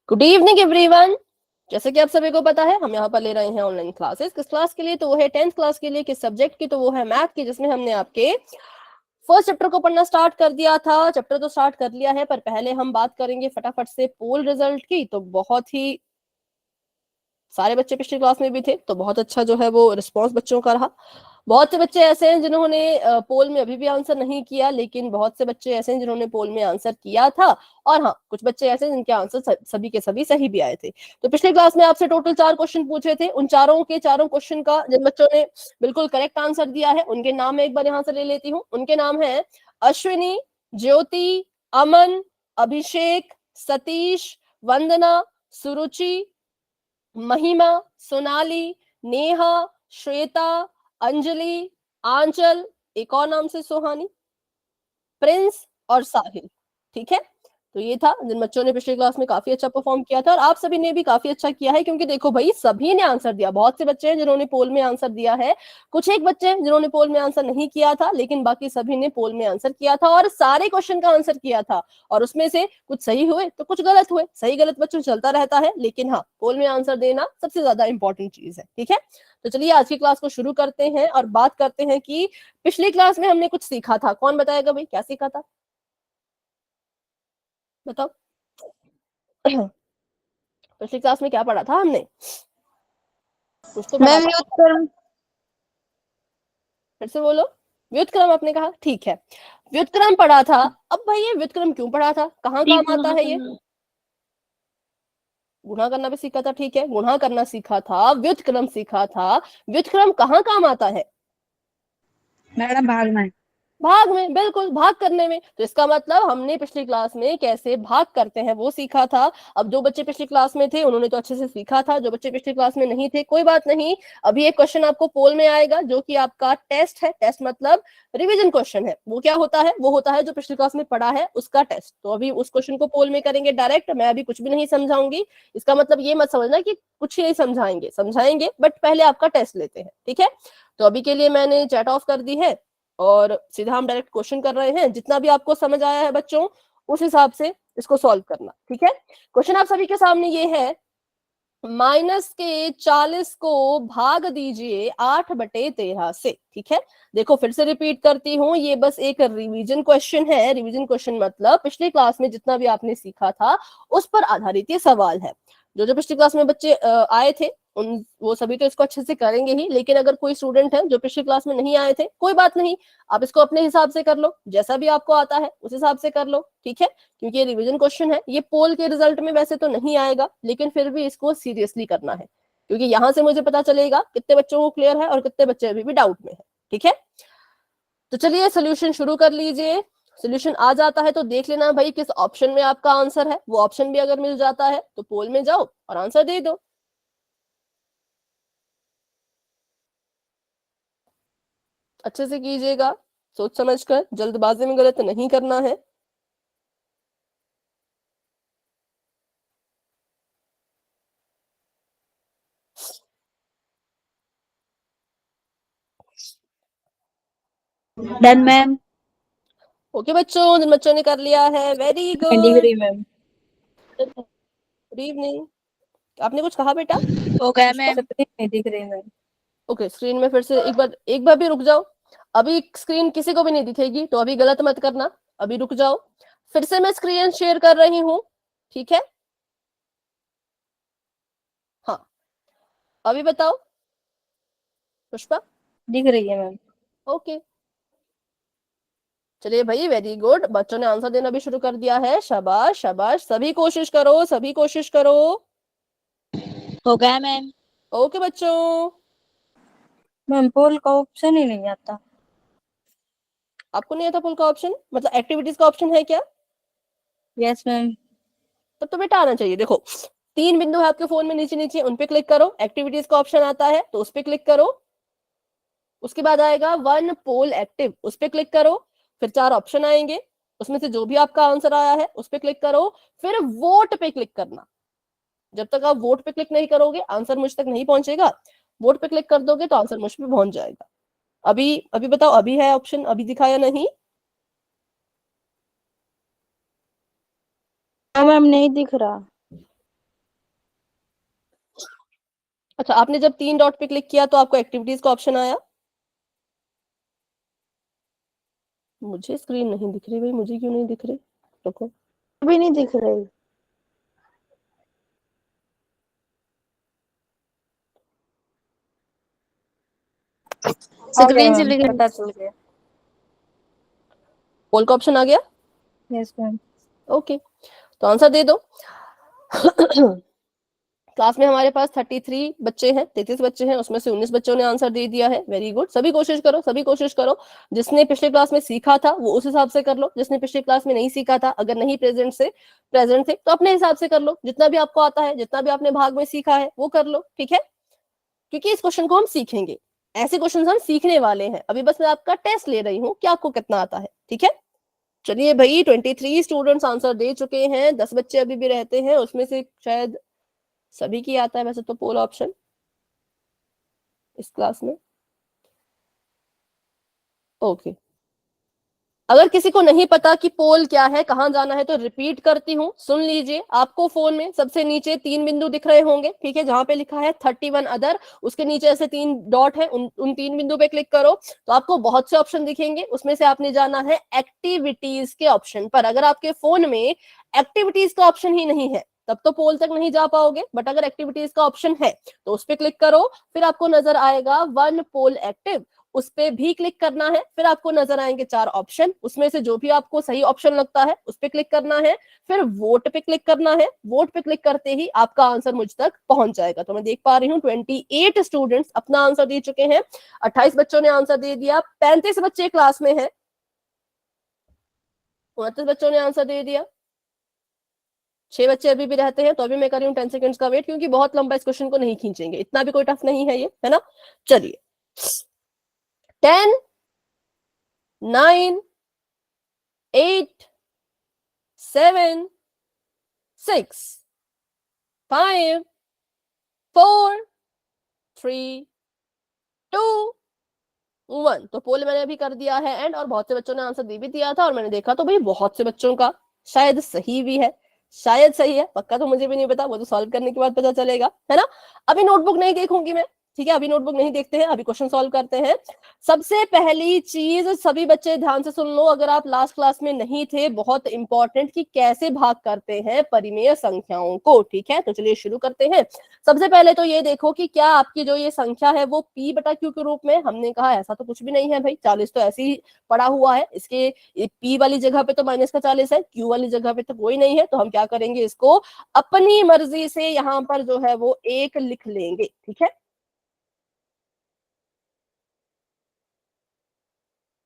Good evening everyone. जैसे कि आप सभी को पता है, हम यहाँ पर ले रहे हैं ऑनलाइन क्लासेस। किस क्लास के लिए? तो वो है 10th क्लास के लिए। किस सब्जेक्ट की? तो वो है मैथ की, जिसमें हमने आपके फर्स्ट चैप्टर को पढ़ना स्टार्ट कर दिया था। चैप्टर तो स्टार्ट कर लिया है, पर पहले हम बात करेंगे फटाफट से पोल रिजल्ट की। तो बहुत ही सारे बच्चे पिछली क्लास में भी थे, तो बहुत अच्छा जो है वो रिस्पॉन्स बच्चों का रहा। बहुत से बच्चे ऐसे हैं जिन्होंने पोल में अभी भी आंसर नहीं किया, लेकिन बहुत से बच्चे ऐसे हैं जिन्होंने पोल में आंसर किया था। और हाँ, कुछ बच्चे ऐसे हैं जिनके आंसर सभी के सभी सही भी आए थे। तो पिछली क्लास में आपसे टोटल 4 क्वेश्चन पूछे थे। उन चारों के चारों क्वेश्चन का जिन बच्चों ने बिल्कुल करेक्ट आंसर दिया है, उनके नाम मैं एक बार यहाँ से ले लेती हूँ। उनके नाम है अश्विनी, ज्योति, अमन, अभिषेक, सतीश, वंदना, सुरुचि, महिमा, सोनाली, नेहा, श्वेता, अंजलि, आंचल, एक और नाम से सोहानी, प्रिंस और साहिल। ठीक है, तो ये था जिन बच्चों ने पिछली क्लास में काफी अच्छा परफॉर्म किया था। और आप सभी ने भी काफी अच्छा किया है, क्योंकि देखो भाई, सभी ने आंसर दिया। बहुत से बच्चे हैं जिन्होंने पोल में आंसर दिया है, कुछ एक बच्चे हैं जिन्होंने पोल में आंसर नहीं किया था, लेकिन बाकी सभी ने पोल में आंसर किया था और सारे क्वेश्चन का आंसर किया था। और उसमें से कुछ सही हुए तो कुछ गलत हुए। सही गलत बच्चों चलता रहता है, लेकिन हाँ, पोल में आंसर देना सबसे ज्यादा इंपॉर्टेंट चीज है। ठीक है, तो चलिए आज की क्लास को शुरू करते हैं और बात करते हैं कि पिछली क्लास में हमने कुछ सीखा था। कौन बताएगा भाई, क्या सीखा था? बताओ। पिछली क्लास में क्या पढ़ा था हमने? कुछ तो पढ़ा था। फिर से बोलो। व्युत्क्रम आपने कहा, ठीक है, व्युत्क्रम पढ़ा था। अब भाई ये व्युत्क्रम क्यों पढ़ा था, कहाँ काम आता है ये? गुणा करना भी सीखा था, ठीक है, गुणा करना सीखा था, व्युत्क्रम सीखा था। व्युत्क्रम कहाँ काम आता है? मैडम भाग में। भाग में, बिल्कुल, भाग करने में। तो इसका मतलब हमने पिछली क्लास में कैसे भाग करते हैं वो सीखा था। अब जो बच्चे पिछली क्लास में थे उन्होंने तो अच्छे से सीखा था, जो बच्चे पिछली क्लास में नहीं थे कोई बात नहीं। अभी एक क्वेश्चन आपको पोल में आएगा, जो कि आपका टेस्ट है। टेस्ट मतलब रिविजन क्वेश्चन है। वो क्या होता है? वो होता है जो पिछली क्लास में पढ़ा है उसका टेस्ट। तो अभी उस क्वेश्चन को पोल में करेंगे डायरेक्ट। मैं अभी कुछ भी नहीं समझाऊंगी। इसका मतलब ये मत समझना कि कुछ ही नहीं समझाएंगे, समझाएंगे, बट पहले आपका टेस्ट लेते हैं। ठीक है, तो अभी के लिए मैंने चैट ऑफ कर दी है और सीधा हम डायरेक्ट क्वेश्चन कर रहे हैं। जितना भी आपको समझ आया है बच्चों, उस हिसाब से इसको सॉल्व करना। ठीक है, क्वेश्चन आप सभी के सामने ये है, -40 को भाग दीजिए 8/13 से। ठीक है, देखो फिर से रिपीट करती हूँ, ये बस एक रिवीजन क्वेश्चन है। रिवीजन क्वेश्चन मतलब पिछली क्लास में जितना भी आपने सीखा था उस पर आधारित ये सवाल है। जो पिछली क्लास में बच्चे आए थे उन वो सभी तो इसको अच्छे से करेंगे ही, लेकिन अगर कोई स्टूडेंट है जो पिछली क्लास में नहीं आए थे, कोई बात नहीं, आप इसको अपने हिसाब से कर लो, जैसा भी आपको आता है उस हिसाब से कर लो। ठीक है, क्योंकि ये रिवीजन क्वेश्चन है, ये पोल के रिजल्ट में वैसे तो नहीं आएगा, लेकिन फिर भी इसको सीरियसली करना है, क्योंकि यहां से मुझे पता चलेगा कितने बच्चों को क्लियर है और कितने बच्चे अभी भी डाउट में है। ठीक है, तो चलिए सोल्यूशन शुरू कर लीजिए। सोल्यूशन आ जाता है तो देख लेना भाई किस ऑप्शन में आपका आंसर है। वो ऑप्शन भी अगर मिल जाता है तो पोल में जाओ और आंसर दे दो। अच्छे से कीजिएगा, सोच समझ कर, जल्दबाजी में गलत नहीं करना है। Done ma'am. ओके बच्चों, जिन बच्चों ने कर लिया है, very good. Ma'am. Good evening. आपने कुछ कहा बेटा? ओके पुष्पा? मैम। नहीं दिख रही मैम। ओके, स्क्रीन में फिर से एक बार भी रुक जाओ। अभी स्क्रीन किसी को भी नहीं दिखेगी, तो अभी गलत मत करना। अभी रुक जाओ, फिर से मैं स्क्रीन शेयर कर रही हूँ। ठीक है, हाँ, अभी बताओ पुष्पा। दिख रही है मैम। ओके, चलिए भाई, वेरी गुड, बच्चों ने आंसर देना भी शुरू कर दिया है। शाबाश शाबाश, सभी कोशिश करो, सभी कोशिश करो। हो गया मैम। ओके बच्चों, मैम पोल का ऑप्शन ही नहीं आता। आपको नहीं आता पुल का ऑप्शन? मतलब एक्टिविटीज का ऑप्शन है क्या? Yes ma'am. तब तो बेटा आना चाहिए। देखो, 3 बिंदु है आपके फोन में नीचे नीचे, उन पे क्लिक करो, एक्टिविटीज का ऑप्शन आता है तो उस पे क्लिक करो। उसके बाद आएगा 1 पोल एक्टिव, उस पे क्लिक करो। फिर 4 ऑप्शन आएंगे, उसमें से जो भी आपका आंसर आया है उस पे क्लिक करो। फिर वोट पे क्लिक करना। जब तक आप वोट पे क्लिक नहीं करोगे आंसर मुझ तक नहीं पहुंचेगा। वोट पे क्लिक कर दोगे तो आंसर मुझ पे पहुंच जाएगा। अभी अभी बताओ, अभी है ऑप्शन? अभी दिखाया नहीं? मैम नहीं दिख रहा। अच्छा, आपने जब 3 डॉट पे क्लिक किया तो आपको एक्टिविटीज का ऑप्शन आया? मुझे स्क्रीन नहीं दिख रही भाई, मुझे क्यों नहीं दिख रही? रुको, अभी नहीं दिख रही। स्क्रीन से लेकर पता चल गया। पोल का ऑप्शन आ गया? Yes ma'am. ओके, तो आंसर दे दो। क्लास में हमारे पास 33 बच्चे हैं, 33 बच्चे हैं, उसमें से 19 बच्चों ने आंसर दे दिया है। वेरी गुड, सभी कोशिश करो, सभी कोशिश करो। जिसने पिछले क्लास में सीखा था वो उस हिसाब से कर लो, जिसने पिछले क्लास में नहीं सीखा था, अगर नहीं प्रेजेंट थे तो अपने हिसाब से कर लो। जितना भी आपको आता है, जितना भी आपने भाग में सीखा है वो कर लो, ठीक है? क्योंकि इस क्वेश्चन को हम सीखेंगे, ऐसे क्वेश्चन हम सीखने वाले हैं। अभी बस मैं आपका टेस्ट ले रही हूँ कि आपको कितना आता है, ठीक है? चलिए भाई, 23 स्टूडेंट्स आंसर दे चुके हैं, 10 बच्चे अभी भी रहते हैं, उसमें से शायद सभी की आता है वैसे तो पोल ऑप्शन इस क्लास में। ओके, अगर किसी को नहीं पता कि पोल क्या है, कहां जाना है, तो रिपीट करती हूँ, सुन लीजिए। आपको फोन में सबसे नीचे 3 बिंदु दिख रहे होंगे, ठीक है? जहां पे लिखा है 31 अदर, उसके नीचे ऐसे 3 डॉट है, उन 3 बिंदु पे क्लिक करो तो आपको बहुत से ऑप्शन दिखेंगे। उसमें से आपने जाना है एक्टिविटीज के ऑप्शन पर। अगर आपके फोन में एक्टिविटीज का ऑप्शन ही नहीं है तब तो पोल तक नहीं जा पाओगे, बट अगर एक्टिविटीज का ऑप्शन है तो उस पर क्लिक करो, फिर आपको नजर आएगा 1 पोल एक्टिव, उस पे भी क्लिक करना है। फिर आपको नजर आएंगे 4 ऑप्शन, उसमें से जो भी आपको सही ऑप्शन लगता है उस पे क्लिक करना है। फिर वोट पे क्लिक करना है, वोट पे क्लिक करते ही आपका आंसर मुझ तक पहुंच जाएगा। तो मैं देख पा रही हूँ 28 स्टूडेंट्स अपना आंसर दे चुके हैं, 28 बच्चों ने आंसर दे दिया, 35 बच्चे क्लास में हैं, 29 बच्चों ने आंसर दे दिया, 6 बच्चे अभी भी रहते हैं। तो अभी मैं कर रही हूँ 10 सेकंड्स का वेट, क्योंकि बहुत लंबा इस क्वेश्चन को नहीं खींचेंगे, इतना भी कोई टफ नहीं है ये, है ना? चलिए, 10 9 8 7 6 5 4 3 2 1। तो पोल मैंने अभी कर दिया है एंड, और बहुत से बच्चों ने आंसर दे भी दिया था, और मैंने देखा तो भाई बहुत से बच्चों का शायद सही भी है, शायद सही है, पक्का तो मुझे भी नहीं पता, वो तो सॉल्व करने के बाद पता चलेगा, है ना? अभी नोटबुक नहीं देखूंगी मैं, ठीक है? अभी नोटबुक नहीं देखते हैं, अभी क्वेश्चन सॉल्व करते हैं। सबसे पहली चीज, सभी बच्चे ध्यान से सुन लो, अगर आप लास्ट क्लास में नहीं थे, बहुत इंपॉर्टेंट, कि कैसे भाग करते हैं परिमेय संख्याओं को, ठीक है? तो चलिए शुरू करते हैं। सबसे पहले तो ये देखो कि क्या आपकी जो ये संख्या है वो p बटा q के रूप में, हमने कहा ऐसा तो कुछ भी नहीं है भाई, 40 तो ऐसे ही पड़ा हुआ है, इसके p वाली जगह पे तो माइनस का 40 है, q वाली जगह पे तो कोई नहीं है, तो हम क्या करेंगे, इसको अपनी मर्जी से यहाँ पर जो है वो 1 लिख लेंगे, ठीक है?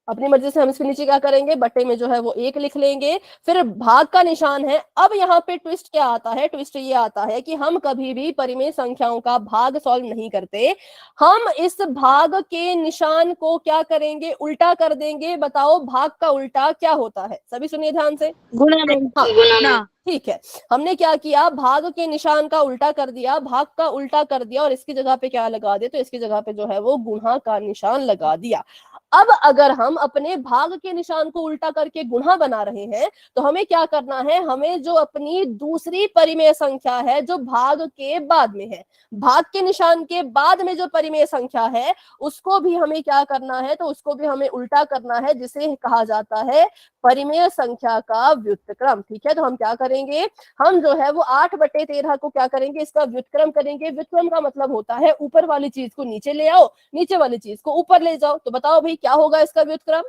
अपनी मर्जी से हम इसके नीचे क्या करेंगे, बटे में जो है वो 1 लिख लेंगे। फिर भाग का निशान है। अब यहाँ पे ट्विस्ट क्या आता है, ट्विस्ट ये आता है कि हम कभी भी परिमेय संख्याओं का भाग सॉल्व नहीं करते, हम इस भाग के निशान को क्या करेंगे, उल्टा कर देंगे। बताओ भाग का उल्टा क्या होता है, सभी सुनिए ध्यान से। गुणा। हाँ, गुणा। ठीक है, हमने क्या किया, भाग के निशान का उल्टा कर दिया, भाग का उल्टा कर दिया, और इसकी जगह पे क्या लगा दिया, तो इसकी जगह पे जो है वो गुणा का निशान लगा दिया। अब अगर हम अपने भाग के निशान को उल्टा करके गुणा बना रहे हैं तो हमें क्या करना है, हमें जो अपनी दूसरी परिमेय संख्या है जो भाग के बाद में है, भाग के निशान के बाद में जो परिमेय संख्या है उसको भी हमें क्या करना है, तो उसको भी हमें उल्टा करना है, जिसे कहा जाता है परिमेय संख्या का व्युत्क्रम, ठीक है? तो हम क्या करेंगे, हम जो है वो 8/13 को क्या करेंगे, इसका व्युत्क्रम करेंगे। व्युत्क्रम का मतलब होता है ऊपर वाली चीज को नीचे ले आओ, नीचे वाली चीज को ऊपर ले जाओ। तो बताओ भाई क्या होगा इसका व्युत्क्रम?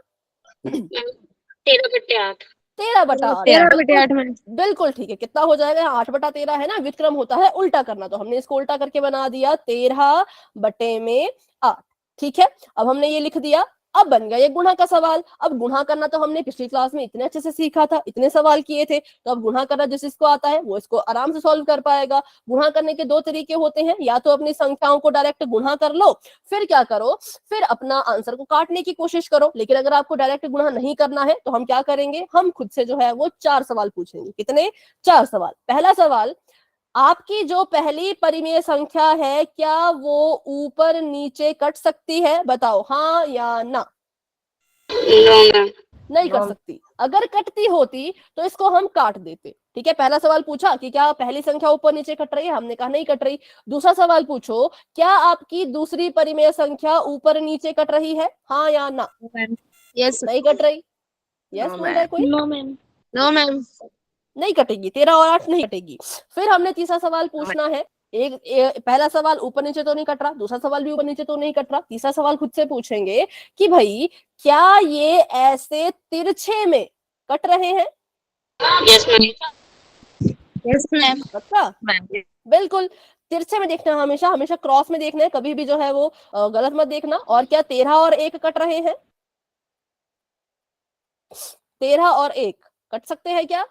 13/8। 13/8। 13/8 में बिल्कुल ठीक है, कितना हो जाएगा, 8/13 है ना। व्युत्क्रम होता है उल्टा करना, तो हमने इसको उल्टा करके बना दिया 13/8, ठीक है? अब हमने ये लिख दिया। अब बन गया ये गुणा का सवाल। अब गुणा करना तो हमने पिछली क्लास में इतने अच्छे से सीखा था, इतने सवाल किए थे, तो अब गुणा करना जिसको आता है वो इसको आराम से सॉल्व कर पाएगा। गुणा करने के 2 तरीके होते हैं, या तो अपनी संख्याओं को डायरेक्ट गुणा कर लो, फिर क्या करो, फिर अपना आंसर को काटने की कोशिश करो। लेकिन अगर आपको डायरेक्ट गुणा नहीं करना है तो हम क्या करेंगे, हम खुद से जो है वो 4 सवाल पूछेंगे। कितने? 4 सवाल। पहला सवाल, आपकी जो पहली परिमेय संख्या है क्या वो ऊपर नीचे कट सकती है? बताओ हाँ या ना। No ma'am. नहीं कर सकती। अगर कटती होती तो इसको हम काट देते। ठीक है, पहला सवाल पूछा कि क्या पहली संख्या ऊपर नीचे कट रही है, हमने कहा नहीं कट रही। दूसरा सवाल पूछो, क्या आपकी दूसरी परिमेय संख्या ऊपर नीचे कट रही है, हाँ या ना? मैम यस नहीं कट रही, यस नो बोल रहा है कोई? नो मैम नो मैम नहीं कटेगी, 13 और 8 नहीं कटेगी। फिर हमने तीसरा सवाल पूछना है, पहला सवाल ऊपर नीचे तो नहीं कट रहा, दूसरा सवाल भी ऊपर नीचे तो नहीं कट रहा, तीसरा सवाल खुद से पूछेंगे कि भाई क्या ये ऐसे तिरछे में कट रहे हैं? यस मैम यस मैम पक्का? मैम बिल्कुल, तिरछे में देखना है, हमेशा हमेशा क्रॉस में देखना है, कभी भी जो है वो गलत मत देखना। और क्या 13 और 1 कट रहे हैं? 13 और 1 कट सकते हैं क्या?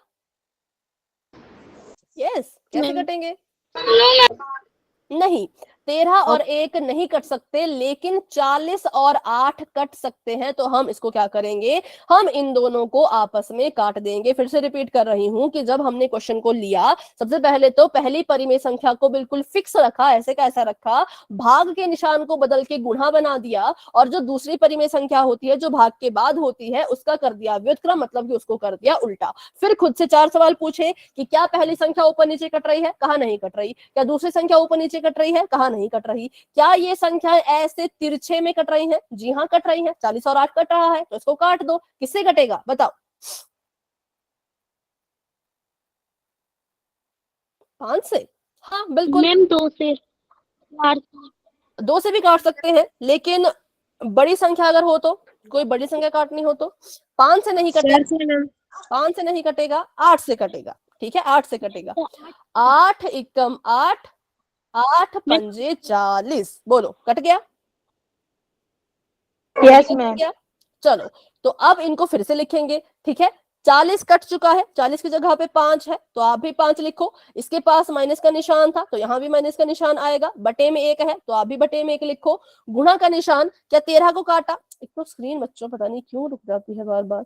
यस, कैसे मैम कटेंगे? नो मैम नहीं, 13 और 1 नहीं कट सकते, लेकिन 40 और 8 कट सकते हैं। तो हम इसको क्या करेंगे, हम इन दोनों को आपस में काट देंगे। फिर से रिपीट कर रही हूं कि जब हमने क्वेश्चन को लिया, सबसे पहले तो पहली परिमेय संख्या को बिल्कुल फिक्स रखा, ऐसे का ऐसा रखा, भाग के निशान को बदल के गुणा बना दिया, और जो दूसरी परिमेय संख्या होती है जो भाग के बाद होती है उसका कर दिया व्युत्क्रम, मतलब कि उसको कर दिया उल्टा। फिर खुद से 4 सवाल पूछे कि क्या पहली संख्या ऊपर नीचे कट रही है, कहा नहीं कट रही। क्या दूसरी संख्या ऊपर नीचे कट रही है, कहा नहीं कट रही। क्या ये संख्या ऐसे तिरछे में कट रही है, जी हाँ कट रही है। 40 और 8 कट रहा है तो इसको काट दो। किससे कटेगा बताओ? 5 से? हाँ बिल्कुल, मैम 2 से 4 2 से भी काट सकते हैं, लेकिन बड़ी संख्या अगर हो तो, कोई बड़ी संख्या काटनी हो तो 5 से नहीं कटेगा। 4 से मैम 5 से नहीं कटेगा, 8 से कटेगा। ठीक है, 8 से कटेगा। 8 एकम 8, 8 पंजे 40, बोलो कट गया? Yes cut ma'am. गया। चलो, तो अब इनको फिर से लिखेंगे। ठीक है, 40 कट चुका है, 40 की जगह पे 5 है तो आप भी 5 लिखो। इसके पास माइनस का निशान था तो यहाँ भी माइनस का निशान आएगा। बटे में 1 है तो आप भी बटे में 1 लिखो। गुणा का निशान, क्या 13 को काटा? एक तो स्क्रीन बच्चों पता नहीं क्यों रुक जाती है बार बार।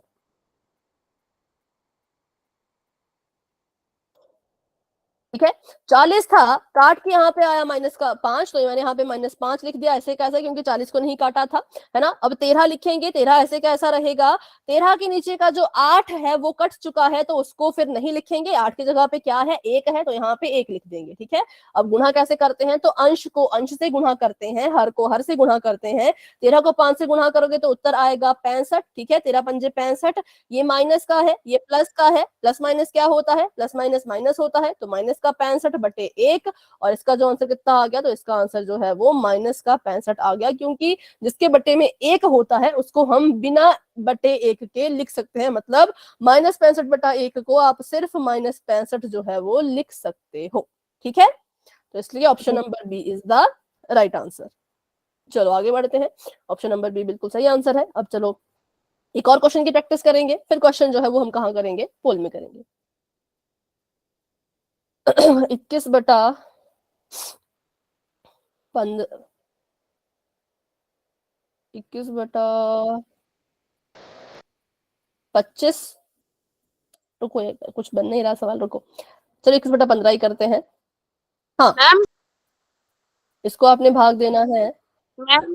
ठीक है, 40 था, काट के यहाँ पे आया माइनस का 5, तो मैंने यहाँ पे -5 लिख दिया। ऐसे कैसे, क्योंकि 40 को नहीं काटा था, है ना। अब 13 लिखेंगे, 13 ऐसे कैसा रहेगा, 13 के नीचे का जो 8 है वो कट चुका है तो उसको फिर नहीं लिखेंगे। 8 की जगह पे क्या है, 1 है तो यहाँ पे 1 लिख देंगे। ठीक है, अब गुणा कैसे करते हैं, तो अंश को अंश से गुणा करते हैं, हर को हर से गुणा करते हैं। 13 को 5 से गुणा करोगे तो उत्तर आएगा 65। ठीक है, 13 पंजे 65। ये माइनस का है, ये प्लस का है, प्लस माइनस क्या होता है, प्लस माइनस माइनस होता है, तो माइनस का 65 बटे 1। और इसका जो आंसर कितना आ गया, तो इसका आंसर जो है वो माइनस का 65 आ गया, क्योंकि जिसके बटे में 1 होता है उसको हम बिना बटे 1 के लिख सकते हैं। मतलब -65 बटा 1 को आप सिर्फ -65 जो है वो लिख सकते हो। ठीक है, तो इसलिए option number B is the right answer. चलो आगे बढ़ते हैं, ऑप्शन नंबर बी बिल्कुल सही आंसर है। अब चलो एक और क्वेश्चन की प्रैक्टिस करेंगे, फिर क्वेश्चन जो है वो हम कहाँ करेंगे, पोल में करेंगे। 21 बटा 15, 21 बटा 25, रुको कुछ बन नहीं रहा सवाल, रुको। चलो 21 बटा 15 ही करते हैं। हाँ, मैम इसको आपने भाग देना है। मैम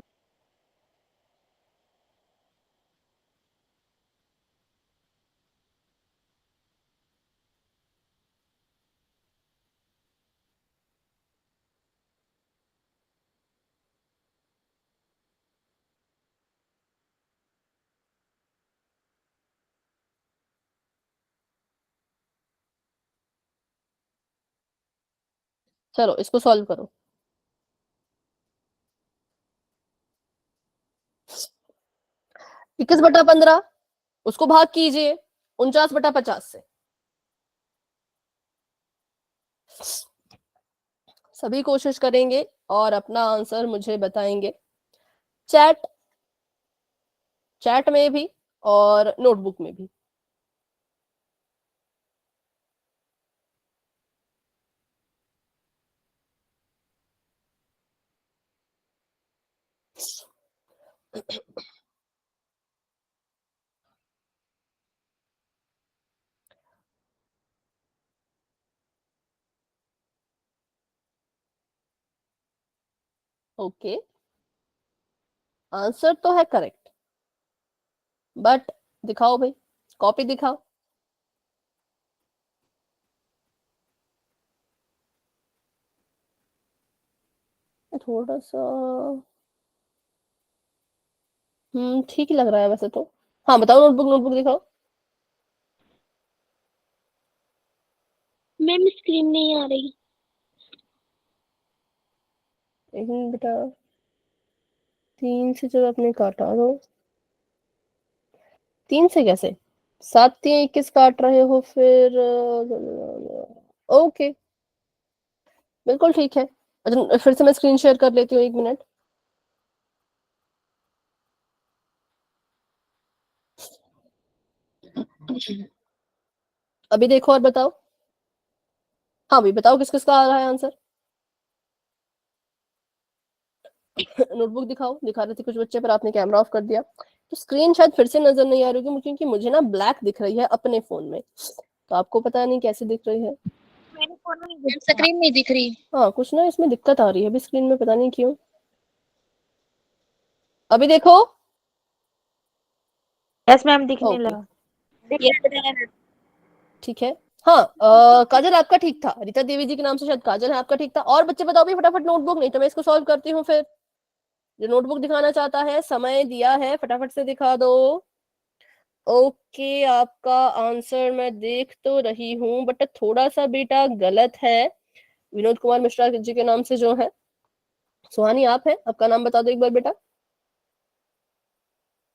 चलो इसको सॉल्व करो। 21 बटा 15, उसको भाग कीजिए 49 बटा 50 से। सभी कोशिश करेंगे और अपना आंसर मुझे बताएंगे, चैट चैट में भी और नोटबुक में भी। ओके, आंसर तो है करेक्ट, बट दिखाओ भाई कॉपी दिखाओ। थोड़ा सा ठीक ही लग रहा है वैसे तो। हाँ बताओ, नोटबुक नोटबुक दिखाओ। मैम स्क्रीन नहीं आ रही। एक मिनट बेटा, 3 से जब आपने काटा तो 3 से कैसे, 7 3 21 काट रहे हो फिर। ओके बिल्कुल ठीक है। अच्छा फिर से मैं स्क्रीन शेयर कर लेती हूँ, 1 मिनट। अभी देखो और बताओ। हाँ भाई बताओ किस किस का आ रहा है आंसर। नोटबुक दिखाओ, दिखा रहे थे कुछ बच्चे पर आपने कैमरा ऑफ कर दिया। तो स्क्रीन शायद फिर से नजर नहीं आ रही होगी क्योंकि मुझे ना ब्लैक दिख रही है अपने फोन में, तो आपको पता नहीं कैसे दिख रही है। मेरे फोन में स्क्रीन नहीं दिख रही। हाँ कुछ ना इसमें दिक्कत आ रही है अभी स्क्रीन में, पता नहीं क्यों। अभी देखो। यस मैम, दिखने ओके लगा। ठीक है। हाँ काजल आपका ठीक था, रीता देवी जी के नाम से शायद काजल है, आपका ठीक था। और बच्चे बताओ भी फटाफट नोटबुक, नहीं तो मैं इसको सॉल्व करती हूँ फिर। जो नोटबुक दिखाना चाहता है, समय दिया है, फटाफट से दिखा दो। ओके आपका आंसर मैं देख तो रही हूँ बट थोड़ा सा बेटा गलत है। विनोद कुमार मिश्रा जी के नाम से जो है। सुहानी आप है, आपका नाम बता दो एक बार बेटा।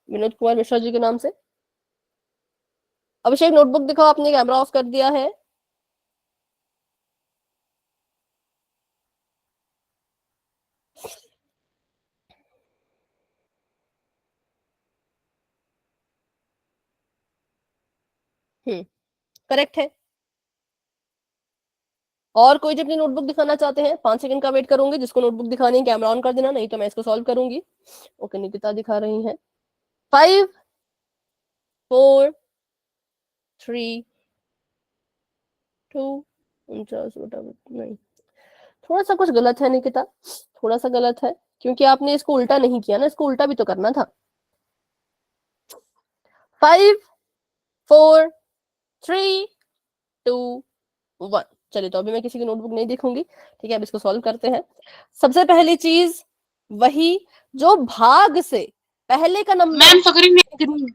विनोद कुमार मिश्रा जी के नाम से। अभिषेक नोटबुक दिखाओ, आपने कैमरा ऑफ कर दिया है। करेक्ट है। और कोई जो अपनी नोटबुक दिखाना चाहते हैं, 5 सेकंड का वेट करूंगी। जिसको नोटबुक दिखानी है कैमरा ऑन कर देना, नहीं तो मैं इसको सॉल्व करूंगी। ओके निकिता दिखा रही हैं। 5 4 3 2 49 बटा नहीं, थोड़ा सा कुछ गलत है निकिता, थोड़ा सा गलत है क्योंकि आपने इसको उल्टा नहीं किया ना, इसको उल्टा भी तो करना था। 5 4 3 2 1। चलिए तो अभी मैं किसी की नोटबुक नहीं देखूंगी, ठीक है। अब इसको सॉल्व करते हैं। सबसे पहली चीज वही, जो भाग से पहले का नंबर मैम स्क्रीन नहीं दिख रही।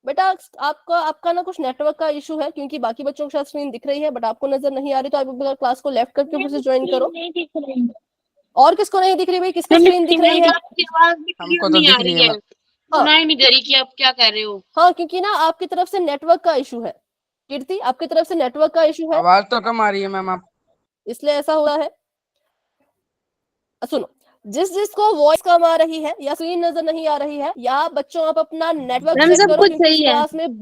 बेटा आपका ना कुछ नेटवर्क का इशू है, क्योंकि बाकी बच्चों को शायद स्क्रीन दिख रही है बट आपको नजर नहीं आ रही, तो आप एक बार क्लास को लेफ्ट करके फिर से ज्वाइन स्क्रीन करो। नहीं दिख रही। और किसको नहीं दिख रही भाई, किसकी मैम स्क्रीन दिख रही है? आपकी आवाज भी क्लियर हमको तो नहीं आ दिख रही रही है है। हाँ सुनाई नहीं दे रही कि आप क्या कह रहे हो। हाँ, क्योंकि ना आपकी तरफ से नेटवर्क का इशू है। कीर्ति आपकी तरफ से नेटवर्क का इशू है, आवाज तो कम आ रही है मैम आप। इसलिए ऐसा हुआ है। सुनो, जिस जिसको वॉइस कम आ रही है या स्क्रीन नजर नहीं आ रही है, या बच्चों आप अपना नेटवर्क मैम चेक सब करो, कुछ क्योंकि इस सही है। क्लास में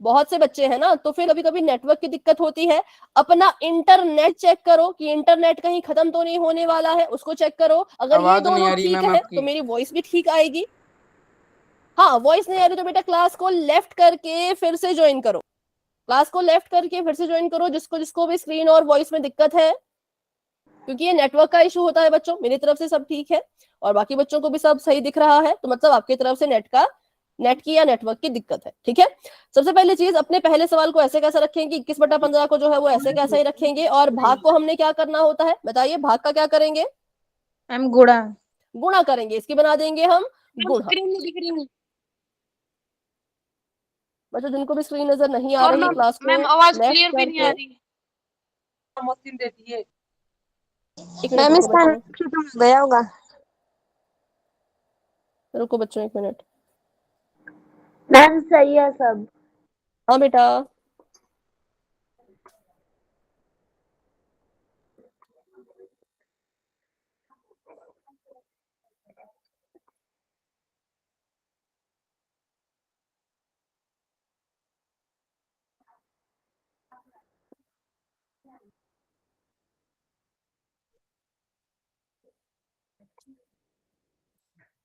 बहुत से बच्चे हैं ना, तो फिर कभी कभी नेटवर्क की दिक्कत होती है। अपना इंटरनेट चेक करो कि इंटरनेट कहीं खत्म तो नहीं होने वाला है, उसको चेक करो। अगर ये आवाज नहीं दोनों आ रही ठीक मैम है आपकी। तो मेरी वॉइस भी ठीक आएगी। हाँ वॉइस नहीं आ रही तो बेटा क्लास को लेफ्ट करके फिर से ज्वाइन करो, क्लास को लेफ्ट करके फिर से ज्वाइन करो, जिसको जिसको भी स्क्रीन और वॉइस में दिक्कत है, क्योंकि ये नेटवर्क का इशू होता है बच्चों। मेरी तरफ से सब ठीक है और बाकी बच्चों को भी सब सही दिख रहा है, तो मतलब आपकी तरफ से नेट की या नेटवर्क की दिक्कत है, ठीक है। सबसे पहली चीज, अपने पहले सवाल को ऐसे कैसे रखेंगे, 21/15 को जो है वो ऐसे कैसे ही रखेंगे। और भाग को हमने क्या करना होता है बताइए, भाग का क्या करेंगे? मैम गुणा। गुणा करेंगे, इसकी बना देंगे हम गुणा। स्क्रीन नहीं दिख रही। बच्चों जिनको भी स्क्रीन नजर नहीं आ और रही, क्लास को मैम आवाज लेफ्ट क्लियर भी नहीं आ करके। रही। मशीन देती है। एक मिनट मैम रुको इसका बच्चों, खत्म हो गया होगा। रुको बच्चों 1 मिनट। मैम सही है सब। हाँ बेटा,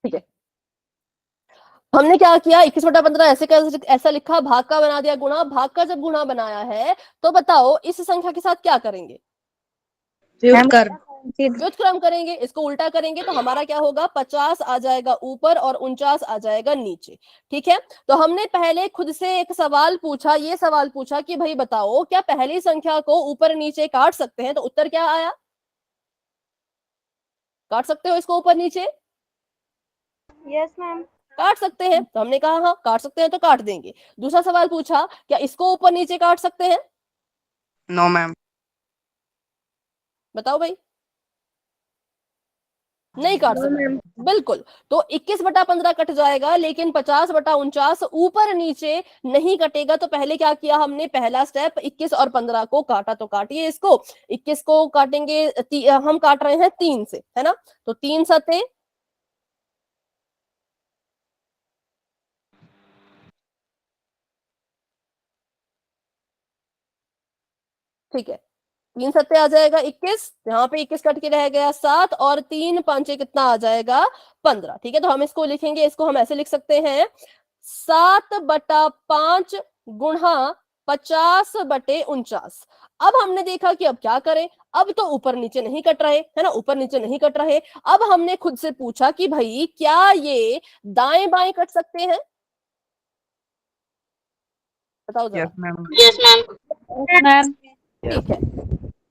ठीक है। हमने क्या किया, 21/15 ऐसा लिखा, भाग का बना दिया गुणा। भाग का जब गुणा बनाया है तो बताओ इस संख्या के साथ क्या करेंगे? म्यूट कर। व्युत्क्रम करेंगे, इसको उल्टा करेंगे तो हमारा क्या होगा, 50 आ जाएगा ऊपर और 49 आ जाएगा नीचे। ठीक है, तो हमने पहले खुद से एक सवाल पूछा, ये सवाल पूछा कि भाई बताओ क्या पहली संख्या को ऊपर नीचे काट सकते हैं, तो उत्तर क्या आया, काट सकते हो इसको ऊपर नीचे, यस मैम। काट सकते हैं, तो हमने कहा हाँ काट सकते हैं तो काट देंगे। दूसरा सवाल पूछा क्या इसको ऊपर नीचे काट सकते हैं, नो मैम। बताओ भाई, नहीं काट सकते, बिल्कुल। तो 21/15 कट जाएगा, लेकिन 50/49 ऊपर नीचे नहीं कटेगा। तो पहले क्या किया हमने, पहला स्टेप 21 और 15 को काटा, तो काटिए इसको। 21 को काटेंगे, हम काट रहे हैं 3 से, है ना, तो 3 सते, ठीक है, 3 सत्ते आ जाएगा 21, यहाँ पे 21 कट के रह गया 7, और 3 पंचे कितना आ जाएगा 15। ठीक है, तो हम इसको लिखेंगे, इसको हम ऐसे लिख सकते हैं 7/5 गुणा 50/49। अब हमने देखा कि अब क्या करें, अब तो ऊपर नीचे नहीं कट रहे, है ना, ऊपर नीचे नहीं कट रहे। अब हमने खुद से पूछा कि भाई क्या ये दाएं बाएं कट सकते हैं, बताओ जरा। Yes ma'am. Yes ma'am. Ma'am. ठीक है,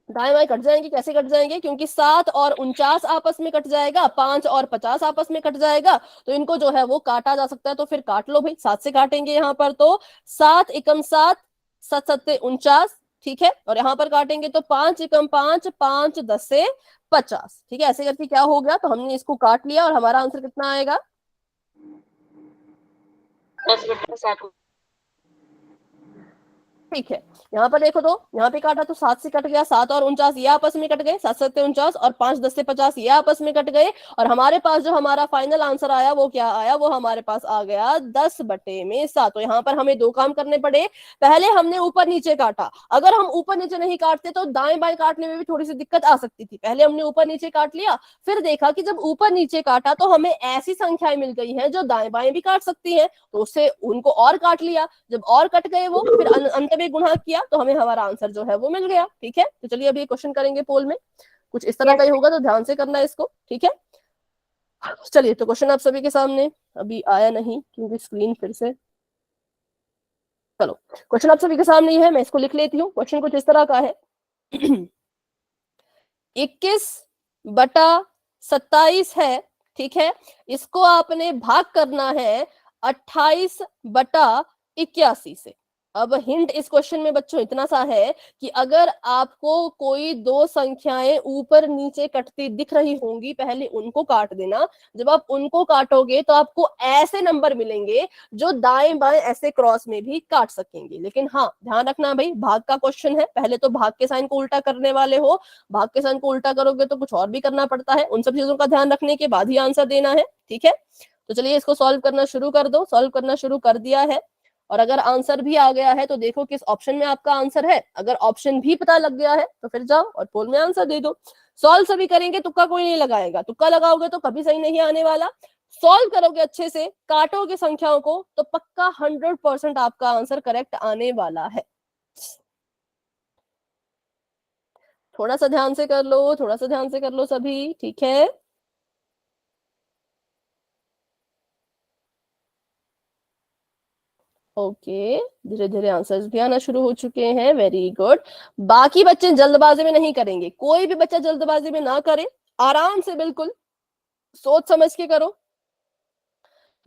दाएं बाएं कट जाएंगे, कैसे कट जाएंगे, क्योंकि 7 और 49 आपस में कट जाएगा, 5 और 50 आपस में कट जाएगा, तो इनको जो है वो काटा जा सकता है। तो फिर काट लो भाई, 7 से काटेंगे यहाँ पर, तो 7 एकम 7, 7 सत्ते 49। ठीक है, और यहाँ पर काटेंगे तो 5 एकम 5, 5 10 से 50। ठीक है, ऐसे करके क्या हो गया, तो हमने इसको काट लिया और हमारा आंसर कितना आएगा, 10/7। ठीक है, यहाँ पर देखो तो यहाँ पे काटा तो 7 से कट गया, 7 और 49 ये आपस में कट गए, 7 सत्ते 49, और 5 10 से 50 ये आपस में कट गए, और हमारे पास जो हमारा फाइनल आंसर आया वो क्या आया, वो हमारे पास आ गया 10/7। तो यहाँ पर हमें 2 काम करने पड़े। पहले हमने ऊपर नीचे काटा, अगर हम ऊपर नीचे नहीं काटते तो दाएं बाएं काटने में भी थोड़ी सी दिक्कत आ सकती थी। पहले हमने ऊपर नीचे काट लिया, फिर देखा कि जब ऊपर नीचे काटा तो हमें ऐसी संख्याएं मिल गई हैं जो दाएं बाएं भी काट सकती हैं, तो उससे उनको और काट लिया। जब और कट गए वो, फिर अंत में गुणा किया, तो हमें हमारा आंसर जो है वो मिल गया। ठीक है, तो चलिए अभी क्वेश्चन करेंगे पोल में, कुछ इस तरह का ही होगा, तो ध्यान से करना है इसको। ठीक है, चलिए तो क्वेश्चन आप सभी के सामने अभी आया नहीं क्योंकि स्क्रीन फिर से, चलो क्वेश्चन आप सभी के सामने ही है, मैं इसको लिख लेती हूँ। क्वेश्चन कुछ इस तरह का है 21/27 है, ठीक है, इसको आपने भाग करना है 28/81 से। अब हिंट इस क्वेश्चन में बच्चों इतना सा है कि अगर आपको कोई 2 संख्याएं ऊपर नीचे कटती दिख रही होंगी, पहले उनको काट देना। जब आप उनको काटोगे तो आपको ऐसे नंबर मिलेंगे जो दाएं बाएं ऐसे क्रॉस में भी काट सकेंगे। लेकिन हाँ ध्यान रखना भाई, भाग का क्वेश्चन है, पहले तो भाग के साइन को उल्टा करने वाले हो, भाग के साइन को उल्टा करोगे तो कुछ और भी करना पड़ता है, उन सब चीजों का ध्यान रखने के बाद ही आंसर देना है। ठीक है, तो चलिए इसको सॉल्व करना शुरू कर दो। सॉल्व करना शुरू कर दिया है, और अगर आंसर भी आ गया है तो देखो किस ऑप्शन में आपका आंसर है। अगर ऑप्शन भी पता लग गया है तो फिर जाओ और पोल में आंसर दे दो। सॉल्व सभी करेंगे, तुक्का कोई नहीं लगाएगा, तुक्का लगाओगे तो कभी सही नहीं आने वाला। सॉल्व करोगे अच्छे से, काटोगे संख्याओं को, तो पक्का 100% आपका आंसर करेक्ट आने वाला है। थोड़ा सा ध्यान से कर लो, थोड़ा सा ध्यान से कर लो सभी, ठीक है। ओके, धीरे धीरे आंसर्स भी आना शुरू हो चुके हैं, वेरी गुड। बाकी बच्चे जल्दबाजी में नहीं करेंगे, कोई भी बच्चा जल्दबाजी में ना करे, आराम से बिल्कुल सोच समझ के करो,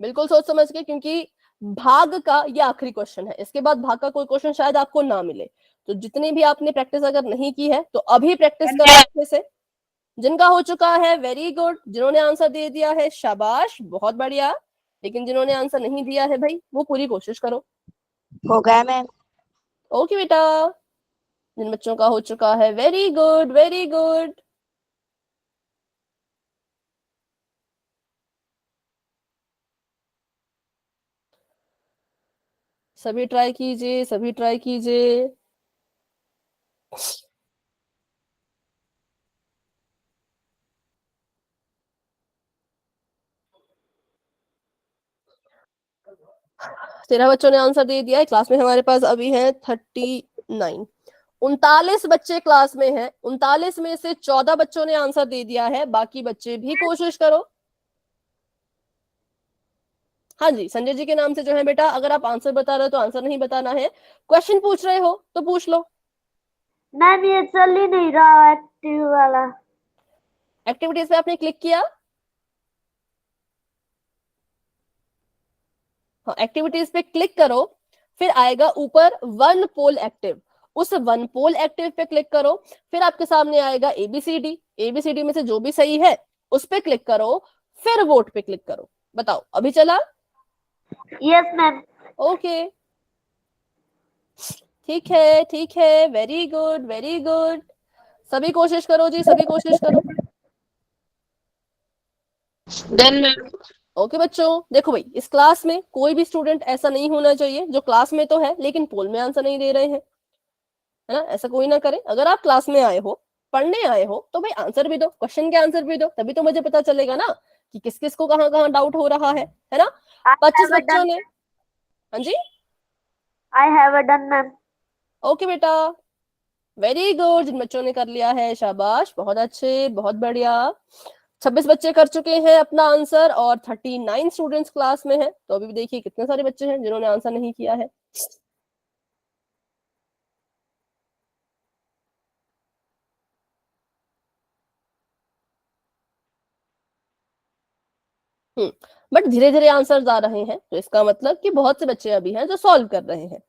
बिल्कुल सोच समझ के, क्योंकि भाग का ये आखिरी क्वेश्चन है, इसके बाद भाग का कोई क्वेश्चन शायद आपको ना मिले। तो जितनी भी आपने प्रैक्टिस अगर नहीं की है तो अभी प्रैक्टिस करो अच्छे से। जिनका हो चुका है वेरी गुड, जिन्होंने आंसर दे दिया है शाबाश, बहुत बढ़िया। लेकिन जिन्होंने आंसर नहीं दिया है भाई, वो पूरी कोशिश करो। हो गया मैम। ओके बेटा, जिन बच्चों का हो चुका है वेरी गुड वेरी गुड। सभी ट्राई कीजिए, सभी ट्राई कीजिए। तेरह बच्चों ने आंसर दे दिया है, क्लास में हमारे पास अभी है 39। 39 बच्चे क्लास में हैं, 39 में से 14 बच्चों ने आंसर दे दिया है, बाकी बच्चे भी कोशिश करो। हाँ जी, संजय जी के नाम से जो है बेटा, अगर आप आंसर बता रहे हो तो आंसर नहीं बताना है, क्वेश्चन पूछ रहे हो तो पूछ लो। मैम ये चल ही नहीं रहा एक्टिव वाला। एक्टिविटीज पे आपने क्लिक किया? हाँ, एक्टिविटीज पे क्लिक करो, फिर आएगा ऊपर वन पोल एक्टिव, उस वन पोल एक्टिव पे क्लिक करो, फिर आपके सामने आएगा एबीसीडी, एबीसीडी में से जो भी सही है उस पे क्लिक करो, फिर वोट पे क्लिक करो। बताओ अभी चला? Yes ma'am. ओके, ठीक है ठीक है, वेरी गुड वेरी गुड, सभी कोशिश करो जी, सभी कोशिश करो। Done ma'am. ओके बच्चों, देखो भाई, इस क्लास में कोई भी स्टूडेंट ऐसा नहीं होना चाहिए जो क्लास में तो है लेकिन पोल में आंसर नहीं दे रहे हैं, है ना? ऐसा कोई ना करे। अगर आप क्लास में आए हो, पढ़ने आए हो, तो भाई आंसर भी दो, क्वेश्चन के आंसर भी दो, तभी तो मुझे पता चलेगा ना कि किस किस को कहाँ कहाँ डाउट हो रहा है ना? 25 बच्चों ने, हाँ जी, I have done ma'am. Okay बेटा, वेरी गुड, जिन बच्चों ने कर लिया है शाबाश, बहुत अच्छे, बहुत बढ़िया। 26 बच्चे कर चुके हैं अपना आंसर और 39 स्टूडेंट्स क्लास में हैं, तो अभी भी देखिए कितने सारे बच्चे हैं जिन्होंने आंसर नहीं किया है। बट धीरे धीरे आंसर्स आ रहे हैं, तो इसका मतलब कि बहुत से बच्चे अभी हैं जो सॉल्व कर रहे हैं,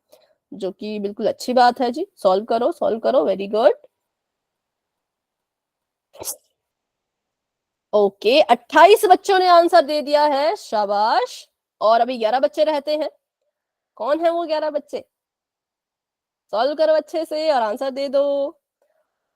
जो कि बिल्कुल अच्छी बात है जी। सॉल्व करो, सॉल्व करो, वेरी गुड। ओके, 28 बच्चों ने आंसर दे दिया है, शाबाश। और अभी 11 बच्चे रहते हैं, कौन है वो 11 बच्चे? सॉल्व करो अच्छे से और आंसर दे दो।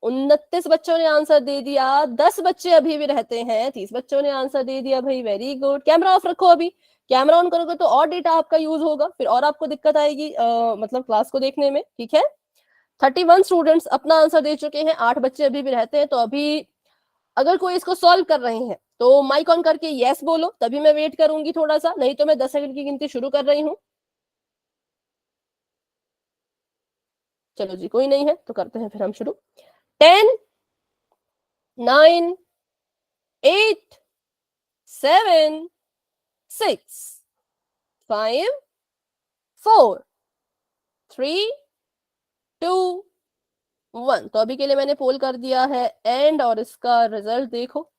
29 बच्चों ने आंसर दे दिया, 10 बच्चे अभी भी रहते हैं, 30 बच्चों ने आंसर दे दिया भाई, वेरी गुड। कैमरा ऑफ रखो, अभी कैमरा ऑन करोगे तो और डेटा आपका यूज होगा, फिर और आपको दिक्कत आएगी मतलब क्लास को देखने में, ठीक है? 31 स्टूडेंट्स अपना आंसर दे चुके हैं, 8 बच्चे अभी भी रहते हैं, तो अभी अगर कोई इसको सॉल्व कर रहे हैं तो माइक ऑन करके यस बोलो, तभी मैं वेट करूंगी थोड़ा सा, नहीं तो मैं 10 सेकंड की गिनती शुरू कर रही हूँ। चलो जी, कोई नहीं है तो करते हैं फिर हम शुरू। 10 9 8 7 6 5 4 3 2 1। तो अभी के लिए मैंने पोल कर दिया है एंड, और इसका रिजल्ट देखो,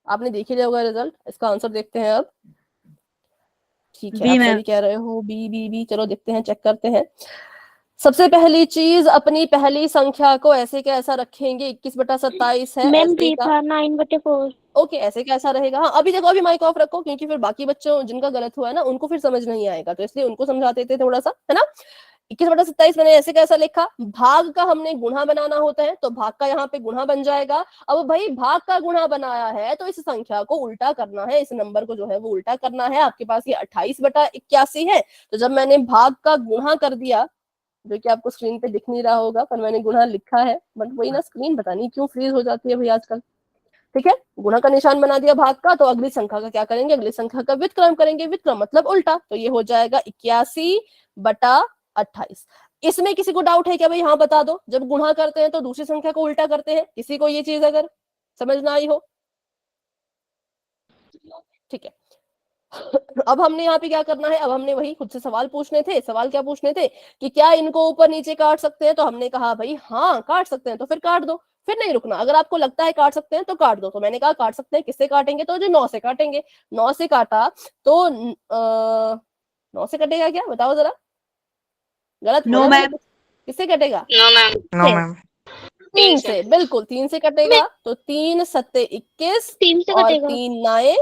आपने देख ही लिया होगा रिजल्ट। इसका आंसर देखते हैं अब। ठीक है, बी आप मैम। सभी कह रहे हो बी बी बी, चलो देखते हैं, चेक करते हैं। सबसे पहली चीज, अपनी पहली संख्या को ऐसे कैसा रखेंगे? 21/27 है, मैम ऐसे बी का। था 9/4। ओके, ऐसे कैसा रहेगा? हाँ, अभी देखो, अभी माइक ऑफ रखो, क्योंकि फिर बाकी बच्चों जिनका गलत हुआ है ना, उनको फिर समझ नहीं आएगा, तो इसलिए उनको समझाते थे थोड़ा सा, है ना? 21/27 मैंने ऐसे कैसा लिखा? भाग का हमने गुणा बनाना होता है, तो भाग का यहाँ पे गुणा बन जाएगा। अब भाई भाग का गुणा बनाया है तो इस संख्या को उल्टा करना है, इस नंबर को जो है वो उल्टा करना है। आपके पास ये 28/81 है, तो जब मैंने भाग का गुणा कर दिया, जो कि आपको स्क्रीन पे दिख नहीं रहा होगा, पर मैंने गुणा लिखा है, बट वही ना, स्क्रीन पता नहीं क्यों फ्रीज हो जाती है भाई आजकल। ठीक है, गुणा का निशान बना दिया भाग का, तो अगली संख्या का क्या करेंगे? अगली संख्या का व्युत्क्रम करेंगे, व्युत्क्रम मतलब उल्टा, तो ये हो जाएगा 81/28। इसमें किसी को डाउट है क्या भाई? हाँ बता दो, जब गुणा करते हैं तो दूसरी संख्या को उल्टा करते हैं, किसी को ये चीज अगर समझ ना आई हो? ठीक है, अब हमने यहाँ पे क्या करना है? अब हमने वही खुद से सवाल पूछने थे। सवाल क्या पूछने थे कि क्या इनको ऊपर नीचे काट सकते हैं? तो हमने कहा भाई हाँ काट सकते हैं, तो फिर काट दो, फिर नहीं रुकना। अगर आपको लगता है काट सकते हैं तो काट दो, तो मैंने कहा काट सकते हैं, किससे काटेंगे? तो जो 9 से काटेंगे। 9 से काटा तो 9 से कटेगा क्या? बताओ जरा, गलत नो बोला मैंने मैम। कुछ? किससे कटेगा? No ma'am. No ma'am. 3 से, बिल्कुल 3 से कटेगा। तो 3 सत्ते 21 3 से और कटेगा। 3 9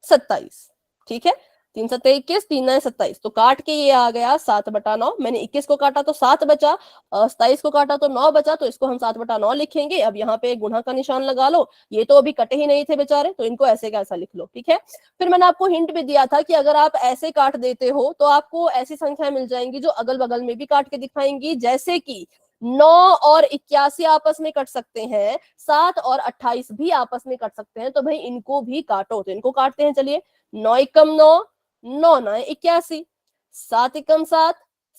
27। ठीक है, 3 सत्ते 21, 3 9 27, तो काट के ये आ गया 7/9। मैंने 21 को काटा तो 7 बचा, 27 को काटा तो 9 बचा, तो इसको हम 7/9 लिखेंगे। अब यहाँ पे गुणा का निशान लगा लो, ये तो अभी कटे ही नहीं थे बेचारे, तो इनको ऐसे कैसा लिख लो। ठीक है, फिर मैंने आपको हिंट भी दिया था कि अगर आप ऐसे काट देते हो तो आपको ऐसी संख्या मिल जाएंगी जो अगल बगल में भी काट के दिखाएंगी, जैसे कि 9 और 81 आपस में कट सकते हैं, 7 और 28 भी आपस में कट सकते हैं, तो भाई इनको भी काटो। तो इनको काटते हैं, चलिए। 9 एकम 9, 9 9 81, 7 एकम 7,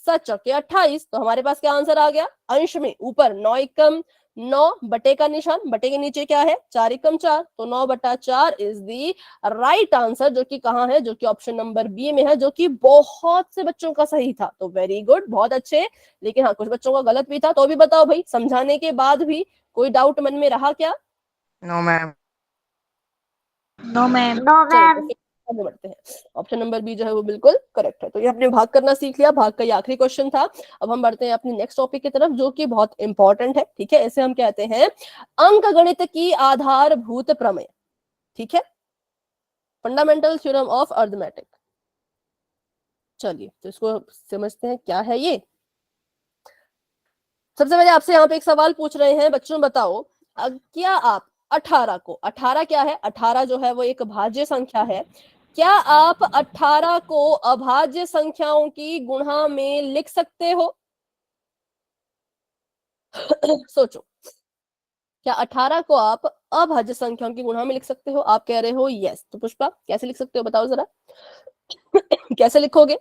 7 चौके 28, तो हमारे पास क्या आंसर आ गया, अंश में ऊपर 9 एकम 9, बटे का निशान, बटे के नीचे क्या है 4 एकम 4, तो 9/4 इज दी राइट आंसर, जो कि कहाँ है, जो कि ऑप्शन नंबर बी में है, जो कि बहुत से बच्चों का सही था। तो वेरी गुड, बहुत अच्छे। लेकिन हाँ, कुछ बच्चों का गलत भी था, तो भी बताओ भाई, समझाने के बाद भी कोई डाउट मन में रहा क्या? No, ma'am. No ma'am. No चलो तो मैम। फिर आगे बढ़ते हैं। ऑप्शन नंबर बी जो है वो बिल्कुल करेक्ट है। तो ये हमने भाग करना सीख लिया, भाग का ये आखिरी क्वेश्चन था। अब हम बढ़ते हैं अपनी नेक्स्ट टॉपिक की तरफ, जो कि बहुत इंपॉर्टेंट है। ठीक है, इसे हम कहते हैं अंकगणित की आधारभूत प्रमेय। ठीक है, फंडामेंटल थ्योरम ऑफ अरिथमेटिक। चलिए तो इसको समझते हैं क्या है ये। सबसे पहले आपसे यहाँ पे एक सवाल पूछ रहे हैं, बच्चों बताओ, क्या आप 18 को, 18 क्या है, 18 जो है वो एक भाज्य संख्या है, क्या आप 18 को अभाज्य संख्याओं की गुणा में लिख सकते हो? सोचो, क्या 18 को आप अभाज्य संख्याओं की गुणा में लिख सकते हो? आप कह रहे हो यस, तो पुष्पा कैसे लिख सकते हो, बताओ जरा। कैसे लिखोगे?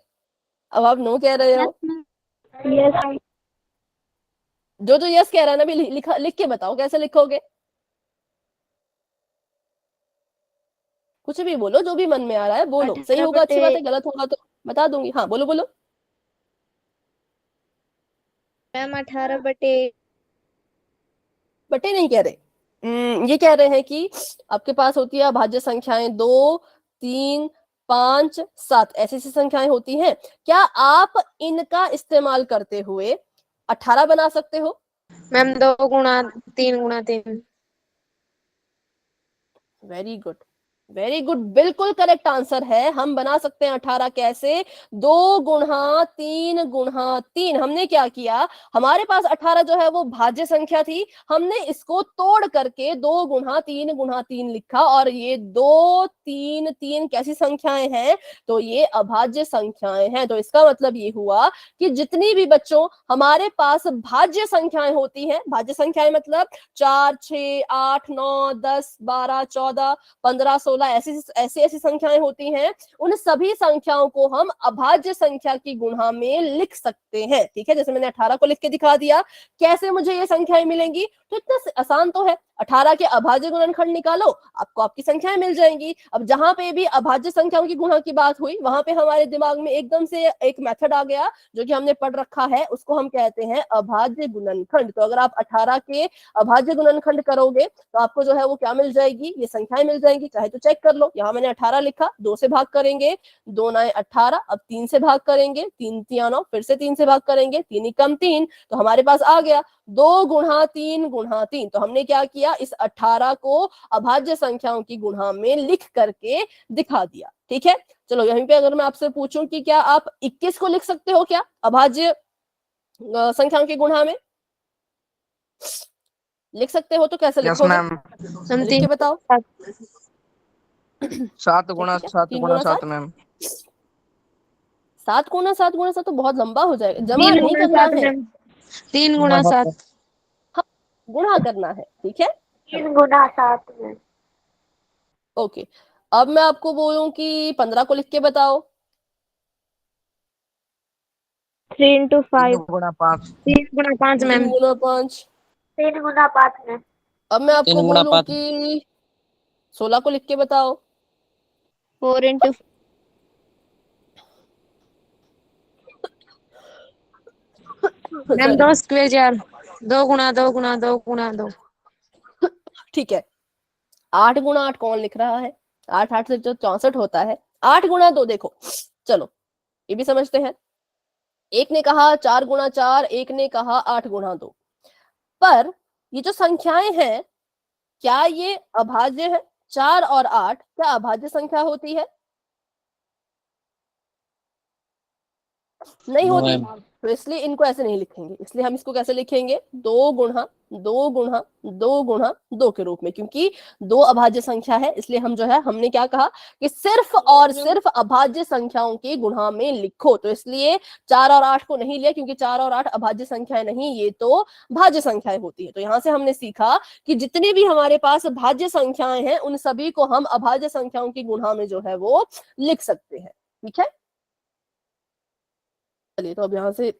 अब आप नो कह रहे हो। यस। जो यस कह रहा है ना, भी लिख के बताओ कैसे लिखोगे। कुछ भी बोलो, जो भी मन में आ रहा है बोलो, सही होगा अच्छी बात है, गलत होगा तो बता दूंगी। हाँ बोलो बोलो। मैम 18/। बटे नहीं कह रहे, ये कह रहे हैं कि आपके पास होती है अभाज्य संख्याएं 2, 3, 5, 7, ऐसी ऐसी संख्याएं होती हैं, क्या आप इनका इस्तेमाल करते हुए 18 बना सकते हो? मैम 2 गुणा 3 गुणा 3। वेरी गुड, वेरी गुड, बिल्कुल करेक्ट आंसर है। हम बना सकते हैं 18 कैसे, 2 गुणा 3 गुणा 3। हमने क्या किया, हमारे पास 18 जो है वो भाज्य संख्या थी, हमने इसको तोड़ करके 2 गुणा 3 गुणा 3 लिखा, और ये 2, 3, 3 कैसी संख्याएं हैं, तो ये अभाज्य संख्याएं हैं। तो इसका मतलब ये हुआ कि जितनी भी बच्चों हमारे पास भाज्य संख्याएं होती हैं, भाज्य संख्याएं मतलब 4, 6, 8, 9, 10, 12, 14, 15, 16 ऐसी ऐसी ऐसी संख्याएं होती हैं, उन सभी संख्याओं को हम अभाज्य संख्या की गुणा में लिख सकते हैं। ठीक है, जैसे मैंने 18 को लिख के दिखा दिया। कैसे मुझे ये संख्याएं मिलेंगी, तो इतना आसान तो है, 18 के अभाज्य गुणनखंड निकालो, आपको आपकी संख्याएं मिल जाएंगी। अब जहां पे भी अभाज्य संख्याओं की गुणा की बात हुई, वहां पे हमारे दिमाग में एकदम से एक मेथड आ गया जो कि हमने पढ़ रखा है, उसको हम कहते हैं अभाज्य गुणनखंड। तो अगर आप 18 के अभाज्य गुणनखंड करोगे तो आपको जो है वो क्या मिल जाएगी, ये संख्याएं मिल जाएंगी। चाहे तो चेक कर लो, यहाँ मैंने 18 लिखा, 2 से भाग करेंगे, 2 9 18, अब 3 से भाग करेंगे, 3 3 9, फिर से 3 से भाग करेंगे, 3 एकम 3, तो हमारे पास आ गया 2 गुणा 3 गुणा 3। तो हमने क्या किया, इस 18 को अभाज्य संख्याओं की गुणा में लिख करके दिखा दिया। ठीक है, चलो यहीं पे अगर मैं आपसे पूछूं कि क्या आप 21 को लिख सकते हो क्या अभाज्य संख्याओं की गुणा में? लिख सकते हो तो कैसे Yes, लिखोगे, ma'am. लिख के बताओ। 7 गुणा 7 3 गुणा गुणा 7 7, मैम। 7 गुणा 7 गुणा 7 तो बहुत लंबा हो जाएगा, जमा 3 नहीं गुणा करना 7 है, मैम। 3 गुणा 7। हाँ गुणा करना है। ठीक है, 3 गुना 7 में। ओके। अब मैं आपको बोलूं कि 15 को लिख के बताओ। 3 into 5। 3 गुणा 5। 3 गुणा 5 3 मैम। गुणा 5। 3 गुना 5 में। अब मैं आपको 3 गुणा बोलूं 5। कि 16 को लिख के बताओ। 4 into मैम 2 स्क्वायर 4। 2 गुणा 2 गुणा 2 गुणा 2। ठीक है, 8 गुणा 8 कौन लिख रहा है, 8 8 से जो 64 होता है, 8 गुणा 2 देखो, चलो ये भी समझते हैं। एक ने कहा 4 गुणा 4, एक ने कहा 8 गुणा 2, पर ये जो संख्याएं हैं क्या ये अभाज्य है? 4 और 8 क्या अभाज्य संख्या होती है? नहीं होती, तो इसलिए इनको ऐसे नहीं लिखेंगे। इसलिए हम इसको कैसे लिखेंगे, 2 गुणा 2 गुणा 2 गुणा 2 के रूप में, क्योंकि 2 अभाज्य संख्या है, इसलिए हम जो है हमने क्या कहा कि सिर्फ और सिर्फ अभाज्य संख्याओं के गुणा में लिखो। तो इसलिए 4 और 8 को नहीं लिया, क्योंकि 4 और 8 अभाज्य संख्याएं नहीं, ये तो भाज्य संख्याएं होती है। तो यहां से हमने सीखा कि जितनी भी हमारे पास भाज्य संख्याएं हैं उन सभी को हम अभाज्य संख्याओं की गुणा में जो है वो लिख सकते हैं। ठीक है, चलिए, तो अब यहाँ से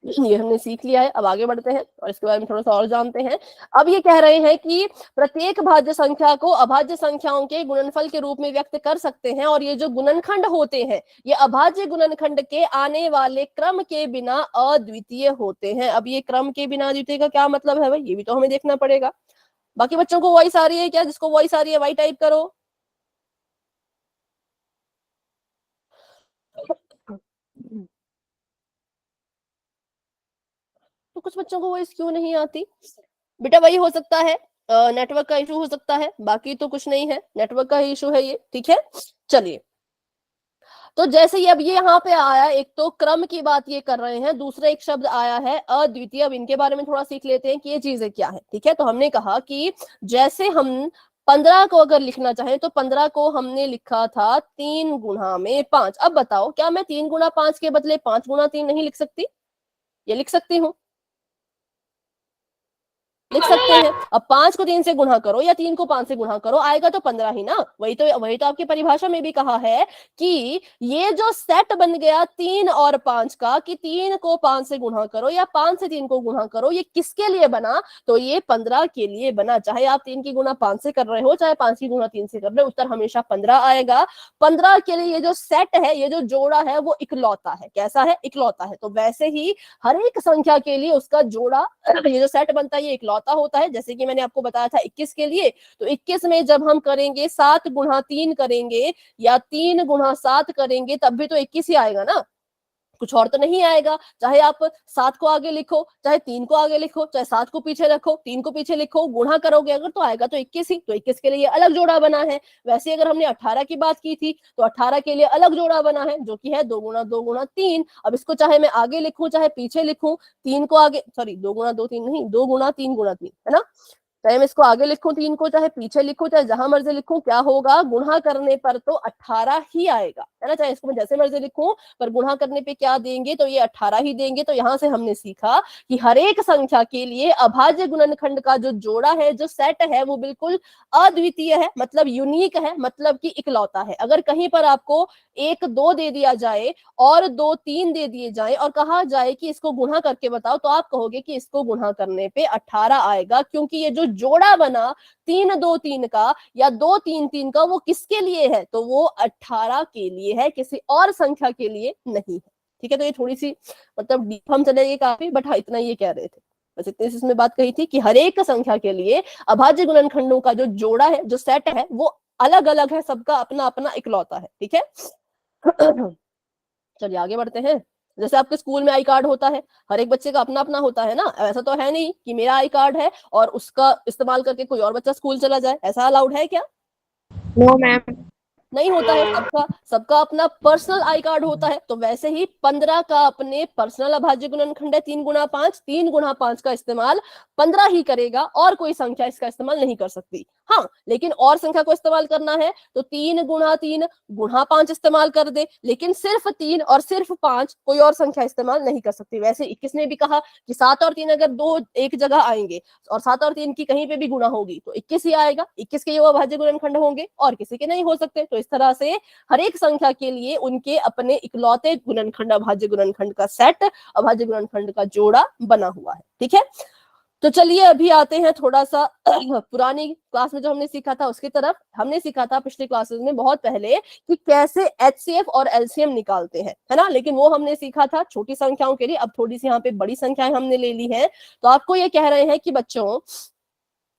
ये हमने सीख लिया है। अब आगे बढ़ते हैं और इसके बारे में थोड़ा सा और जानते हैं। अब ये कह रहे हैं कि प्रत्येक भाज्य संख्या को अभाज्य संख्याओं के गुणनफल के रूप में व्यक्त कर सकते हैं, और ये जो गुणनखंड होते हैं ये अभाज्य गुणनखंड के आने वाले क्रम के बिना अद्वितीय होते हैं। अब ये क्रम के बिना अद्वितीय का क्या मतलब है भाई, ये भी तो हमें देखना पड़ेगा। बाकी बच्चों को वॉइस आ रही है क्या? जिसको वॉइस आ रही है वही टाइप करो। तो कुछ बच्चों को वॉइस क्यों नहीं आती बेटा? वही हो सकता है, नेटवर्क का इशू हो सकता है, बाकी तो कुछ नहीं है, नेटवर्क का ही इशू है ये। ठीक है, चलिए। तो जैसे ही अब ये यहाँ पे आया, एक तो क्रम की बात ये कर रहे हैं, दूसरा एक शब्द आया है अद्वितीय। अब इनके बारे में थोड़ा सीख लेते हैं कि ये चीजें क्या है। ठीक है, तो हमने कहा कि जैसे हम 15 को अगर लिखना चाहें तो 15 को हमने लिखा था 3 गुणा में 5। अब बताओ, क्या मैं 3 गुणा 5 के बदले 5 गुणा 3 नहीं लिख सकती? ये लिख सकती हूँ, लिख सकते हैं। अब 5 को 3 से गुणा करो या 3 को 5 से गुणा करो, आएगा तो 15 ही ना। वही तो आपकी परिभाषा में भी कहा है कि ये जो सेट बन गया 3 और 5 का, कि 3 को 5 से गुणा करो या 5 से 3 को गुणा करो, ये किसके लिए बना? तो ये 15 के लिए बना। चाहे आप 3 की गुणा 5 से कर रहे हो, चाहे 5 की गुणा 3 से कर रहे हो, उत्तर हमेशा 15 आएगा। 15 के लिए ये जो सेट है, ये जो जोड़ा है, वो इकलौता है। कैसा है? इकलौता है। तो वैसे ही हर एक संख्या के लिए उसका जोड़ा, ये जो सेट बनता है, ये इकलौता होता है। जैसे कि मैंने आपको बताया था 21 के लिए, तो 21 में जब हम करेंगे 7 गुणा 3 करेंगे या 3 गुणा 7 करेंगे, तब भी तो 21 ही आएगा ना, कुछ और तो नहीं आएगा। चाहे आप 7 को आगे लिखो, चाहे 3 को आगे लिखो, चाहे 7 को पीछे रखो, 3 को पीछे लिखो, गुणा करोगे अगर तो आएगा तो 21 ही। तो 21 के लिए अलग जोड़ा बना है। वैसे अगर हमने 18 की बात की थी तो 18 के लिए अलग जोड़ा बना है, जो कि है 2 गुणा 2 गुणा 3। अब इसको चाहे मैं आगे लिखूं चाहे पीछे लिखूं, 3 को आगे, सॉरी 2 गुणा 2 3 नहीं, 2 गुणा 3 गुणा 3 है ना। चाहे मैं इसको आगे लिखूं 3 को, चाहे पीछे लिखूं, चाहे जहां मर्जी लिखूं, क्या होगा? गुणा करने पर तो 18 ही आएगा, है ना। चाहे इसको मैं जैसे मर्जी लिखूं, पर गुणा करने पे क्या देंगे? तो ये 18 ही देंगे। तो यहां से हमने सीखा कि हर एक संख्या के लिए अभाज्य गुणनखंड का जो जोड़ा है, जो सेट है, वो बिल्कुल अद्वितीय है, मतलब यूनिक है, मतलब कि इकलौता है। अगर कहीं पर आपको 1 2 दे दिया जाए और 2 3 दे दिए जाए और कहा जाए कि इसको गुणा करके बताओ, तो आप कहोगे कि इसको गुणा करने पे 18 आएगा, क्योंकि ये जो जोड़ा बना 3 2 3 का या 2 3 3 का, वो किसके लिए है? तो वो 18 के लिए है, किसी और संख्या के लिए नहीं है। ठीक है, तो ये थोड़ी सी मतलब डीप हम चले गए काफी, बट हाँ इतना ये कह रहे थे, बस इतने से इसमें बात कही थी कि हर एक संख्या के लिए अभाज्य गुणनखंडों का जो जोड़ा है, जो सेट है, वो अलग अलग है, सबका अपना अपना इकलौता है। ठीक है, चलिए आगे बढ़ते हैं। जैसे आपके स्कूल में आई कार्ड होता है, हर एक बच्चे का अपना अपना होता है ना। ऐसा तो है नहीं कि मेरा आई कार्ड है और उसका इस्तेमाल करके कोई और बच्चा स्कूल चला जाए, ऐसा अलाउड है क्या? No ma'am. नहीं होता है। सबका सबका अपना पर्सनल आई कार्ड होता है। तो वैसे ही 15 का अपने पर्सनल अभाज्य गुणनखंड है 3 गुणा 5। 3 गुणा 5 का इस्तेमाल 15 ही करेगा, और कोई संख्या इसका इस्तेमाल नहीं कर सकती। हाँ, लेकिन और संख्या को इस्तेमाल करना है तो 3 गुणा 3 गुणा 5 इस्तेमाल कर दे, लेकिन सिर्फ 3 और सिर्फ 5 कोई और संख्या इस्तेमाल नहीं कर सकती। वैसे 21 ने भी कहा कि 7 और 3 अगर दो एक जगह आएंगे और 7 और 3 की कहीं पे भी गुणा होगी तो 21 ही आएगा। 21 के ये अभाज्य गुणनखंड होंगे और किसी के नहीं हो सकते। तो इस तरह से हर एक संख्या के लिए उनके अपने इकलौते गुणनखंड, अभाज्य गुणनखंड का सेट, अभाज्य गुणनखंड का जोड़ा बना हुआ है। ठीक है, तो चलिए अभी आते हैं थोड़ा सा पुरानी क्लास में जो हमने सीखा था उसकी तरफ। हमने सीखा था पिछली क्लासेस में बहुत पहले कि कैसे एचसीएफ और एलसीएम निकालते हैं, है ना। लेकिन वो हमने सीखा था छोटी संख्याओं के लिए। अब थोड़ी सी यहाँ पे बड़ी संख्याएं हमने ले ली हैं। तो आपको ये कह रहे हैं कि बच्चों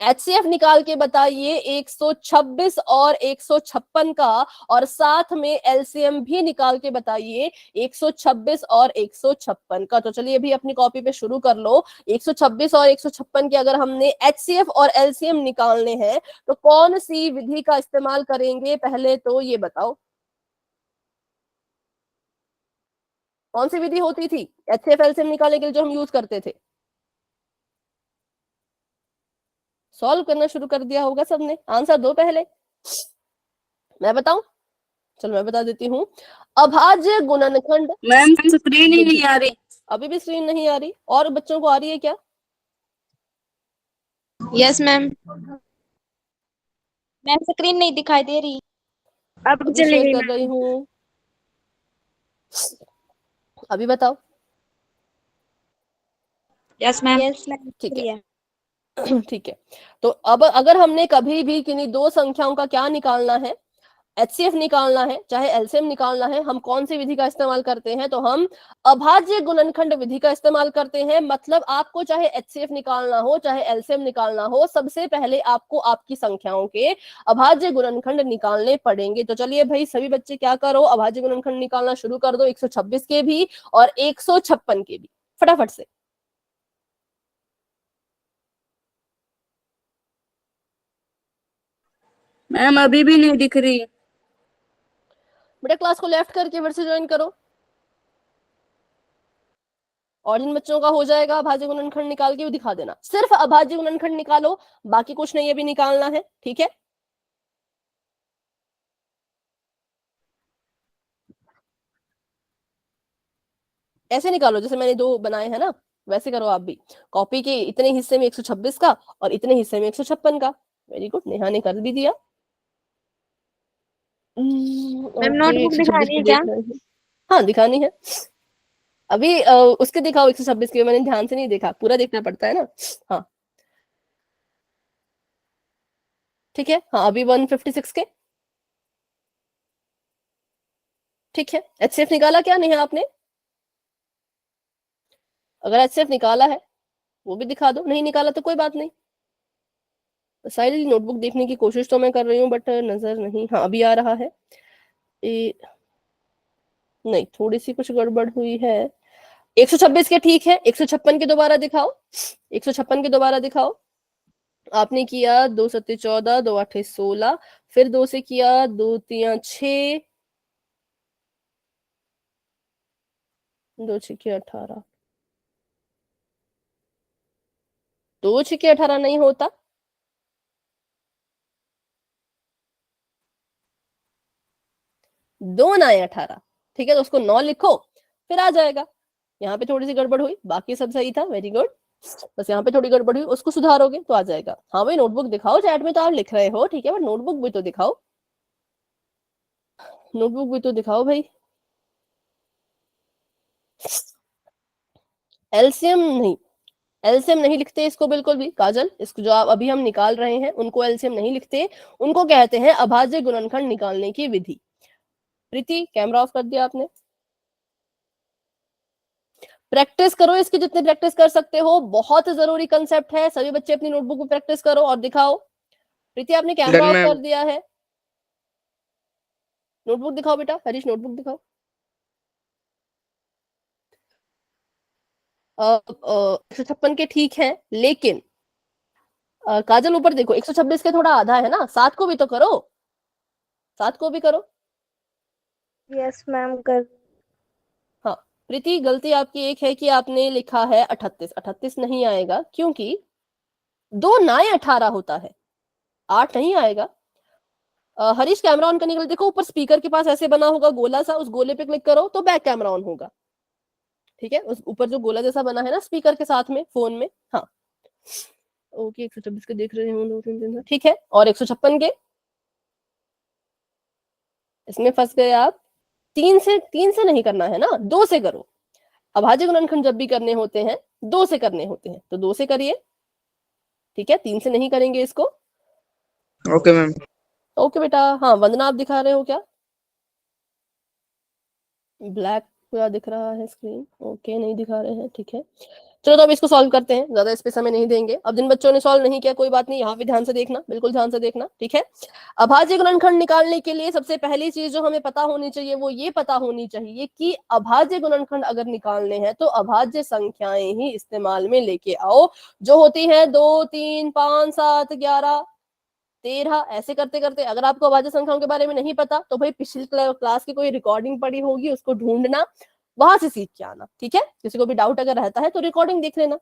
एचसीएफ निकाल के बताइए 126 और 156 का, और साथ में एलसीएम भी निकाल के बताइए 126 और 156 का। तो चलिए अभी अपनी कॉपी पे शुरू कर लो। 126 और 156 के अगर हमने एचसीएफ और एलसीएम निकालने हैं तो कौन सी विधि का इस्तेमाल करेंगे? पहले तो ये बताओ, कौन सी विधि होती थी एचसीएफ एलसीएम निकालने के लिए जो हम यूज करते थे? सॉल्व करना शुरू कर दिया होगा सबने, आंसर दो पहले। मैं बताऊं? चलो मैं बता देती हूँ। अभाज्य गुणनखंड। मैम स्क्रीन ही नहीं आ रही। अभी भी स्क्रीन नहीं आ रही? और बच्चों को आ रही है क्या? Yes ma'am. मैम स्क्रीन नहीं दिखाई दे रही। अब अभी चली शेयर गई कर रही हूँ, अभी बताओ। Yes ma'am. यस मैम ठीक है। प्रिया। ठीक है, तो अब अगर हमने कभी भी किन्हीं दो संख्याओं का क्या निकालना है, एचसीएफ निकालना है, चाहे एलसीएम निकालना है, हम कौन सी विधि का इस्तेमाल करते हैं? तो हम अभाज्य गुणनखंड विधि का इस्तेमाल करते हैं। मतलब आपको चाहे एचसीएफ निकालना हो, चाहे एलसीएम निकालना हो, सबसे पहले आपको आपकी संख्याओं के अभाज्य गुणनखंड निकालने पड़ेंगे। तो चलिए भाई सभी बच्चे क्या करो, अभाज्य गुणनखंड निकालना शुरू कर दो, 126 के भी और 156 के भी, फटाफट से। मैम अभी भी नहीं दिख रही। बेटा क्लास को लेफ्ट करके फिर से ज्वाइन करो। और जिन बच्चों का हो जाएगा अभाज्य गुणनखंड निकाल के भी दिखा देना। सिर्फ अभाज्य गुणनखंड निकालो, बाकी कुछ नहीं अभी निकालना है, ठीक है? ऐसे निकालो जैसे मैंने दो बनाए हैं ना, वैसे करो आप भी। कॉपी के इतने हिस्से में 126 का और इतने हिस्से में 156 का। वेरी गुड, नेहा ने कर भी दिया। मैम ओके, नोटबुक 126 दिखानी की है देख क्या? रहे हैं। हाँ दिखानी है अभी। उसके दिखाओ 126 के, मैंने ध्यान से नहीं देखा, पूरा देखना पड़ता है ना। हाँ ठीक है, हाँ अभी 156 के। ठीक है, एचसीएफ निकाला क्या नहीं है आपने? अगर एचसीएफ निकाला है वो भी दिखा दो, नहीं निकाला तो कोई बात नहीं। साइलेंट नोटबुक देखने की कोशिश तो मैं कर रही हूँ बट नजर नहीं, हाँ अभी आ रहा है। नहीं, थोड़ी सी कुछ गड़बड़ हुई है। 126 के ठीक है, 156 के दोबारा दिखाओ, 156 के दोबारा दिखाओ। आपने किया 2 7 14, 2 8 16, फिर 2 से किया, 2 3 6, 2 6 18, 2 6 18 नहीं होता। 2 9 18, ठीक है, तो उसको 9 लिखो, फिर आ जाएगा। यहाँ पे थोड़ी सी गड़बड़ हुई, बाकी सब सही था, वेरी गुड। बस यहाँ पे थोड़ी गड़बड़ हुई, उसको सुधारोगे तो आ जाएगा। हाँ भाई नोटबुक दिखाओ, चैट में तो आप लिख रहे हो ठीक है, बट नोटबुक भी तो दिखाओ, नोटबुक भी तो दिखाओ भाई। एलसीएम नहीं, एलसीएम नहीं लिखते इसको बिल्कुल भी काजल, इसको जो आप अभी हम निकाल रहे हैं उनको एलसीएम नहीं लिखते, उनको कहते हैं अभाज्य गुणनखंड निकालने की विधि। प्रीति कैमरा ऑफ कर दिया आपने? प्रैक्टिस करो इसकी जितनी प्रैक्टिस कर सकते हो, बहुत जरूरी कंसेप्ट है। सभी बच्चे अपनी नोटबुक में प्रैक्टिस करो और दिखाओ। प्रीति आपने कैमरा ऑफ कर दिया है, नोटबुक दिखाओ बेटा, हरीश नोटबुक दिखाओ। 156 के ठीक है, लेकिन काजल ऊपर देखो, 126 के थोड़ा आधा है ना, 7 को भी तो करो, 7 को भी करो। यस मैम कर। हाँ प्रीति, गलती आपकी एक है कि आपने लिखा है 38, 38 नहीं आएगा क्योंकि 2 9 18 होता है, 8 नहीं आएगा। हरीश कैमरा ऑन करने के लिए देखो, ऊपर स्पीकर के पास ऐसे बना होगा गोला सा, उस गोले पे क्लिक करो तो बैक कैमरा ऑन होगा, ठीक है? उस ऊपर जो गोला जैसा बना है ना स्पीकर के साथ में फोन में, हाँ ओके। 126 के देख रहे हूँ, 2 3 3, ठीक है। और 156 के, इसमें फंस गए आप। 3 से नहीं करना है ना, 2 से करो। अभाज्य गुणनखंड जब भी करने होते हैं 2 से करने होते हैं, तो 2 से करिए, ठीक है? 3 से नहीं करेंगे इसको। Okay ma'am. ओके बेटा। हाँ वंदना आप दिखा रहे हो क्या? ब्लैक पूरा दिख रहा है स्क्रीन, ओके नहीं दिखा रहे हैं, ठीक है। चलो तो अब इसको सॉल्व करते हैं, ज्यादा इस पे समय नहीं देंगे। अब जिन बच्चों ने सॉल्व नहीं किया कोई बात नहीं, यहाँ पे ध्यान से देखना, बिल्कुल ध्यान से देखना, ठीक है? अभाज्य गुणनखंड निकालने के लिए सबसे पहली चीज जो हमें पता होनी चाहिए वो ये पता होनी चाहिए कि अभाज्य गुणनखंड अगर निकालने हैं तो अभाज्य संख्याएं ही इस्तेमाल में लेके आओ, जो होती है 2 3 5 7 11 13। ऐसे करते करते अगर आपको अभाज्य संख्याओं के बारे में नहीं पता तो भाई पिछली क्लास की कोई रिकॉर्डिंग पड़ी होगी, उसको ढूंढना, वहां से सीख के आना, ठीक है? किसी को भी डाउट अगर रहता है तो रिकॉर्डिंग देख लेना।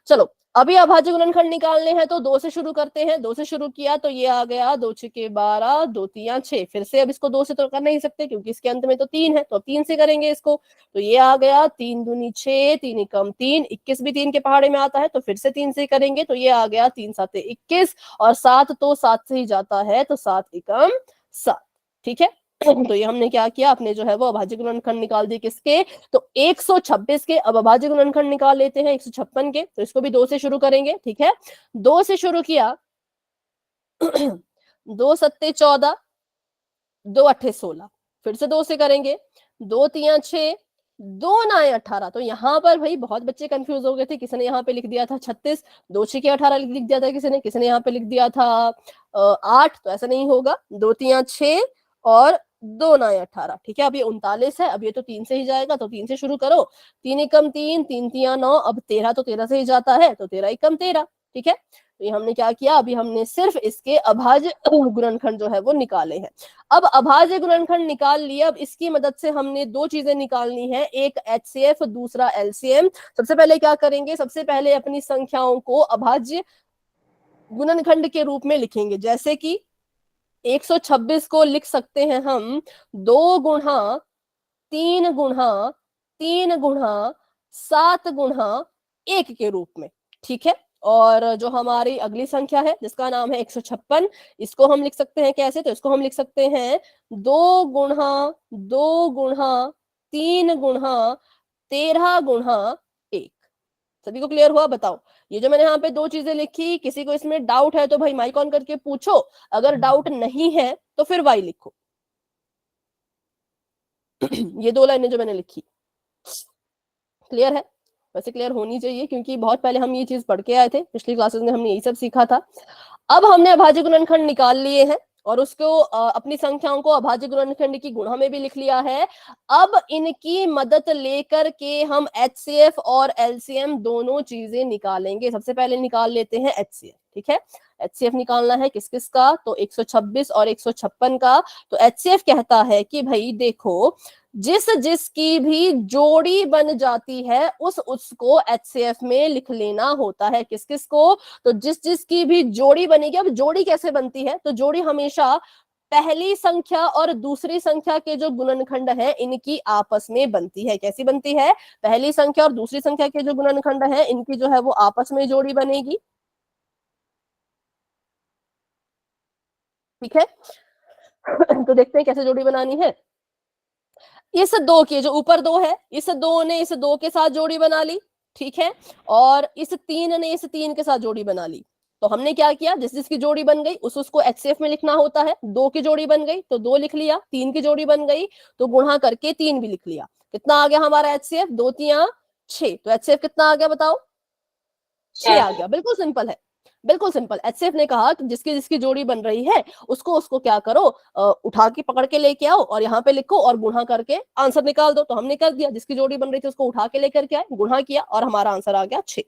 चलो अभी अभाज्य गुणनखंड निकालने हैं तो 2 से शुरू करते हैं। 2 से शुरू किया तो ये आ गया 2 6 12, 2 3 6। फिर से अब इसको 2 से तो कर नहीं सकते क्योंकि इसके अंत में तो 3 है, तो अब 3 से करेंगे इसको। तो ये आ गया 3 दूनी 6, 3 एकम 3, 21 भी 3 के पहाड़े में आता है, तो फिर से 3 से करेंगे। तो ये आ गया 3 7 21, और 7 तो 7 से ही जाता है, तो 7 एकम 7, ठीक है? तो ये हमने क्या किया, अपने जो है वो अभाज्य गुणनखंड निकाल दिए किसके, तो 126 के। अब अभाज्य गुणनखंड निकाल लेते हैं 156 के, तो इसको भी 2 से शुरू करेंगे, ठीक है। 2 से शुरू किया, 2 सत्ते 14, 2 अट्ठे 16, फिर से 2 से करेंगे, 2 तियां 6, 2 नाए 18। तो यहाँ पर भाई बहुत बच्चे कंफ्यूज हो गए थे, किसी ने यहाँ पे लिख दिया था 36, 2 6 के 18 लिख दिया था किसी ने यहाँ पे लिख दिया था 8। तो ऐसा नहीं होगा, 2 तियां 6 और 2 नाए 18, ठीक है। अब ये 39 है, अब ये तो 3 से ही जाएगा, तो 3 से शुरू करो, 3 एकम 3, 3 तियां 9, अब 13 तो 13 से ही जाता है, तो 13 एकम 13, ठीक है। तो ये हमने क्या किया, अभी हमने सिर्फ इसके अभाज्य गुणनखंड जो है वो निकाले हैं। अब अभाज्य गुणनखंड निकाल लिया, अब इसकी मदद से हमने 2 चीजें निकालनी है, एक HCF, दूसरा LCM। सबसे पहले क्या करेंगे, सबसे पहले अपनी संख्याओं को अभाज्य गुणनखंड के रूप में लिखेंगे, जैसे कि 126 को लिख सकते हैं हम 2 गुणा 3 गुणा 3 गुणा 7 गुणा 1 के रूप में, ठीक है। और जो हमारी अगली संख्या है जिसका नाम है 156, इसको हम लिख सकते हैं कैसे, तो इसको हम लिख सकते हैं 2 गुणा 2 गुणा 3 गुणा 13 गुणा 1। सभी को क्लियर हुआ, बताओ। ये जो मैंने यहाँ पे 2 चीजें लिखी, किसी को इसमें डाउट है तो भाई माइक ऑन करके पूछो, अगर डाउट नहीं है तो फिर वाई लिखो। ये 2 लाइनें जो मैंने लिखी क्लियर है, वैसे क्लियर होनी चाहिए क्योंकि बहुत पहले हम ये चीज पढ़ के आए थे, पिछली क्लासेस में हमने यही सब सीखा था। अब हमने अभाज्य गुणनखंड निकाल लिए हैं और उसको अपनी संख्याओं को अभाज्य गुणनखंड की गुणा में भी लिख लिया है। अब इनकी मदद लेकर के हम HCF और LCM दोनों चीजें निकालेंगे। सबसे पहले निकाल लेते हैं HCF, ठीक है। HCF निकालना है किस किस का, तो 126 और 156 का। तो HCF कहता है कि भाई देखो, जिस जिसकी भी जोड़ी बन जाती है उसको HCF में लिख लेना होता है। किस किस को, तो जिस जिसकी भी जोड़ी बनेगी। अब जोड़ी कैसे बनती है, तो जोड़ी हमेशा पहली संख्या और दूसरी संख्या के जो गुणनखंड है इनकी आपस में बनती है। कैसी बनती है, पहली संख्या और दूसरी संख्या के जो गुणनखंड है इनकी जो है वो आपस में जोड़ी बनेगी, ठीक है। तो देखते हैं कैसे जोड़ी बनानी है। इस 2 के जो ऊपर 2 है, इस 2 ने इस 2 के साथ जोड़ी बना ली, ठीक है। और इस 3 ने इस 3 के साथ जोड़ी बना ली। तो हमने क्या किया, जिस जिसकी जोड़ी बन गई उसको HCF में लिखना होता है। 2 की जोड़ी बन गई तो 2 लिख लिया, 3 की जोड़ी बन गई तो गुणा करके 3 भी लिख लिया। कितना आ गया हमारा HCF, 2 तियां 6। तो HCF कितना आ गया बताओ, 6 आ गया। बिल्कुल सिंपल है, बिल्कुल सिंपल। HCF ने कहा कि जिसकी जिसकी जोड़ी बन रही है उसको क्या करो, उठा के पकड़ के लेके आओ और यहाँ पे लिखो और गुणा करके आंसर निकाल दो। तो हमने कर दिया, जिसकी जोड़ी बन रही थी उसको उठा के लेकर के आए, गुणा किया और हमारा आंसर आ गया 6।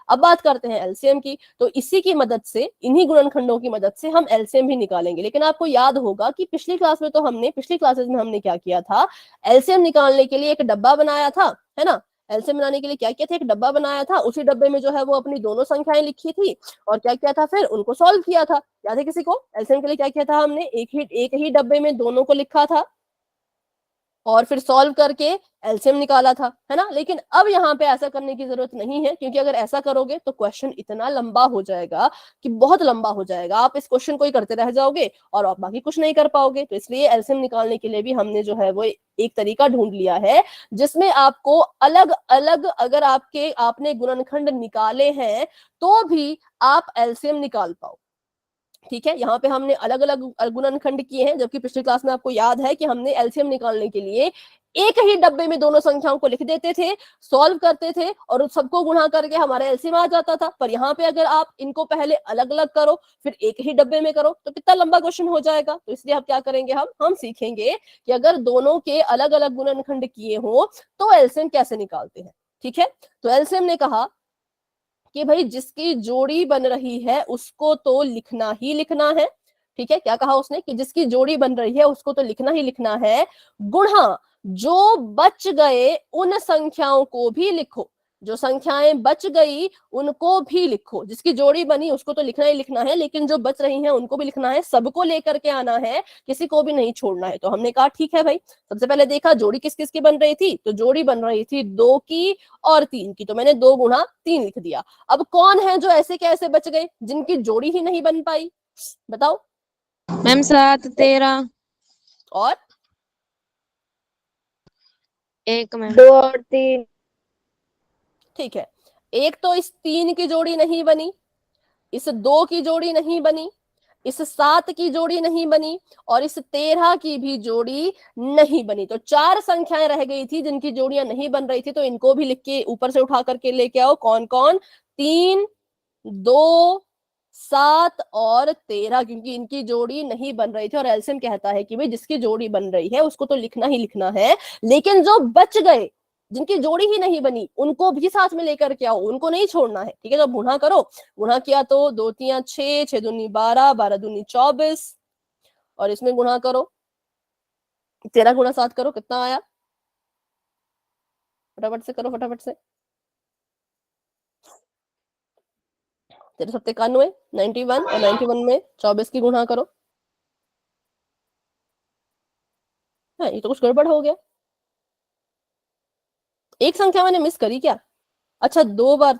अब बात करते हैं LCM की। तो इसी की मदद से, इन्हीं गुणनखंडों की मदद से हम LCM भी निकालेंगे। लेकिन आपको याद होगा कि पिछली क्लासेस में हमने क्या किया था, LCM निकालने के लिए एक डब्बा बनाया था, है ना। LCM बनाने के लिए क्या किया था, एक डब्बा बनाया था, उसी डब्बे में जो है वो अपनी दोनों संख्याएं लिखी थी और क्या किया था, फिर उनको सॉल्व किया था। याद है किसी को, LCM के लिए क्या किया था हमने, एक ही डब्बे में दोनों को लिखा था और फिर सॉल्व करके LCM निकाला था, है ना। लेकिन अब यहाँ पे ऐसा करने की जरूरत नहीं है, क्योंकि अगर ऐसा करोगे तो क्वेश्चन इतना लंबा हो जाएगा कि बहुत लंबा हो जाएगा। आप इस क्वेश्चन को ही करते रह जाओगे और आप बाकी कुछ नहीं कर पाओगे। तो इसलिए LCM निकालने के लिए भी हमने जो है वो एक तरीका ढूंढ लिया है, जिसमें आपको अलग अलग, अगर आपने गुणनखंड निकाले हैं तो भी आप LCM निकाल पाओ, ठीक है। यहाँ पे हमने अलग अलग गुणनखंड किए हैं, जबकि पिछली क्लास में आपको याद है कि हमने LCM निकालने के लिए एक ही डब्बे में दोनों संख्याओं को लिख देते थे, सॉल्व करते थे और उस सबको गुणा करके हमारा LCM आ जाता था। पर यहाँ पे अगर आप इनको पहले अलग अलग करो फिर एक ही डब्बे में करो तो कितना लंबा क्वेश्चन हो जाएगा। तो इसलिए हम क्या करेंगे, हम सीखेंगे कि अगर दोनों के अलग अलग गुणनखंड किए हो तो LCM कैसे निकालते हैं, ठीक है। तो LCM ने कहा कि भाई जिसकी जोड़ी बन रही है उसको तो लिखना ही लिखना है, ठीक है। क्या कहा उसने, कि जिसकी जोड़ी बन रही है उसको तो लिखना ही लिखना है, गुणा जो बच गए उन संख्याओं को भी लिखो। जो संख्याएं बच गई उनको भी लिखो। जिसकी जोड़ी बनी उसको तो लिखना ही लिखना है, लेकिन जो बच रही हैं उनको भी लिखना है, सबको लेकर के आना है, किसी को भी नहीं छोड़ना है। तो हमने कहा ठीक है भाई। सबसे पहले देखा जोड़ी किस किस की बन रही थी, तो जोड़ी बन रही थी 2 की और 3 की, तो मैंने 2 गुणा 3 लिख दिया। अब कौन है जो ऐसे कैसे बच गए जिनकी जोड़ी ही नहीं बन पाई, बताओ। मैम 7 13 और एक मैम। 2 और 3। ठीक है, एक तो इस 3 की जोड़ी नहीं बनी, इस 2 की जोड़ी नहीं बनी, इस 7 की जोड़ी नहीं बनी, और इस 13 की भी जोड़ी नहीं बनी। तो 4 संख्याएं रह गई थी जिनकी जोड़ियां नहीं बन रही थी, तो इनको भी लिख के ऊपर से उठा करके लेके आओ। कौन कौन? 3, 2, 7 और 13, क्योंकि इनकी जोड़ी नहीं बन रही थी। और एलसीएम कहता है कि भाई जिसकी जोड़ी बन रही है उसको तो लिखना ही लिखना है, लेकिन जो बच गए, जिनकी जोड़ी ही नहीं बनी, उनको भी साथ में लेकर के आओ, उनको नहीं छोड़ना है। ठीक है, तो गुणा करो। गुणा किया तो 2 3 6, 6 दूनी 12, 12 दूनी 24, और इसमें गुणा करो, 13 गुणा 7 करो, कितना आया? फटाफट से करो, फटाफट से। 13 सत्ते 91, 91, और 91 में 24 की गुणा करो। हाँ, ये तो कुछ गड़बड़ हो गया। एक संख्या मैंने मिस करी क्या? अच्छा, 2 बार।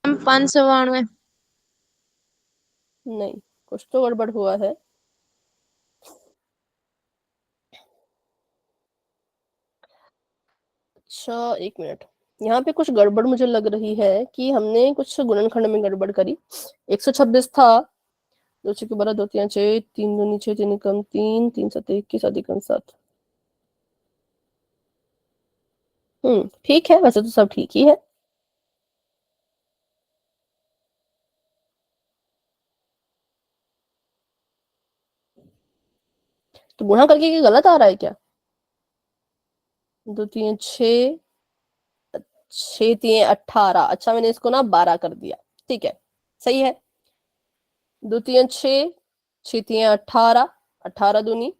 मैम 592। नहीं, कुछ तो गड़बड़ हुआ है। अच्छा, एक मिनट, यहाँ पे कुछ गड़बड़ मुझे लग रही है कि हमने कुछ गुणनखंड में गड़बड़ करी। 126 था, 2 6 12, 2 3 6, 3 दूनी 6, 3 कम 3, 3 7 21, अधिकम 7। ठीक है, वैसे तो सब ठीक ही है। तो गुणा करके क्या गलत आ रहा है क्या? 2 3 6, 6 3 18। अच्छा, मैंने इसको ना 12 कर दिया। ठीक है, सही है। 2 3 6, 6 3 18, 18 दूनी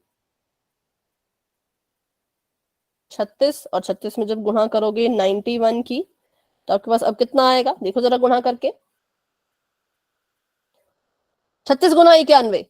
36, और 36 में जब गुणा करोगे 91 की, तो आपके पास अब कितना आएगा? देखो जरा गुणा करके। 36 गुना 91,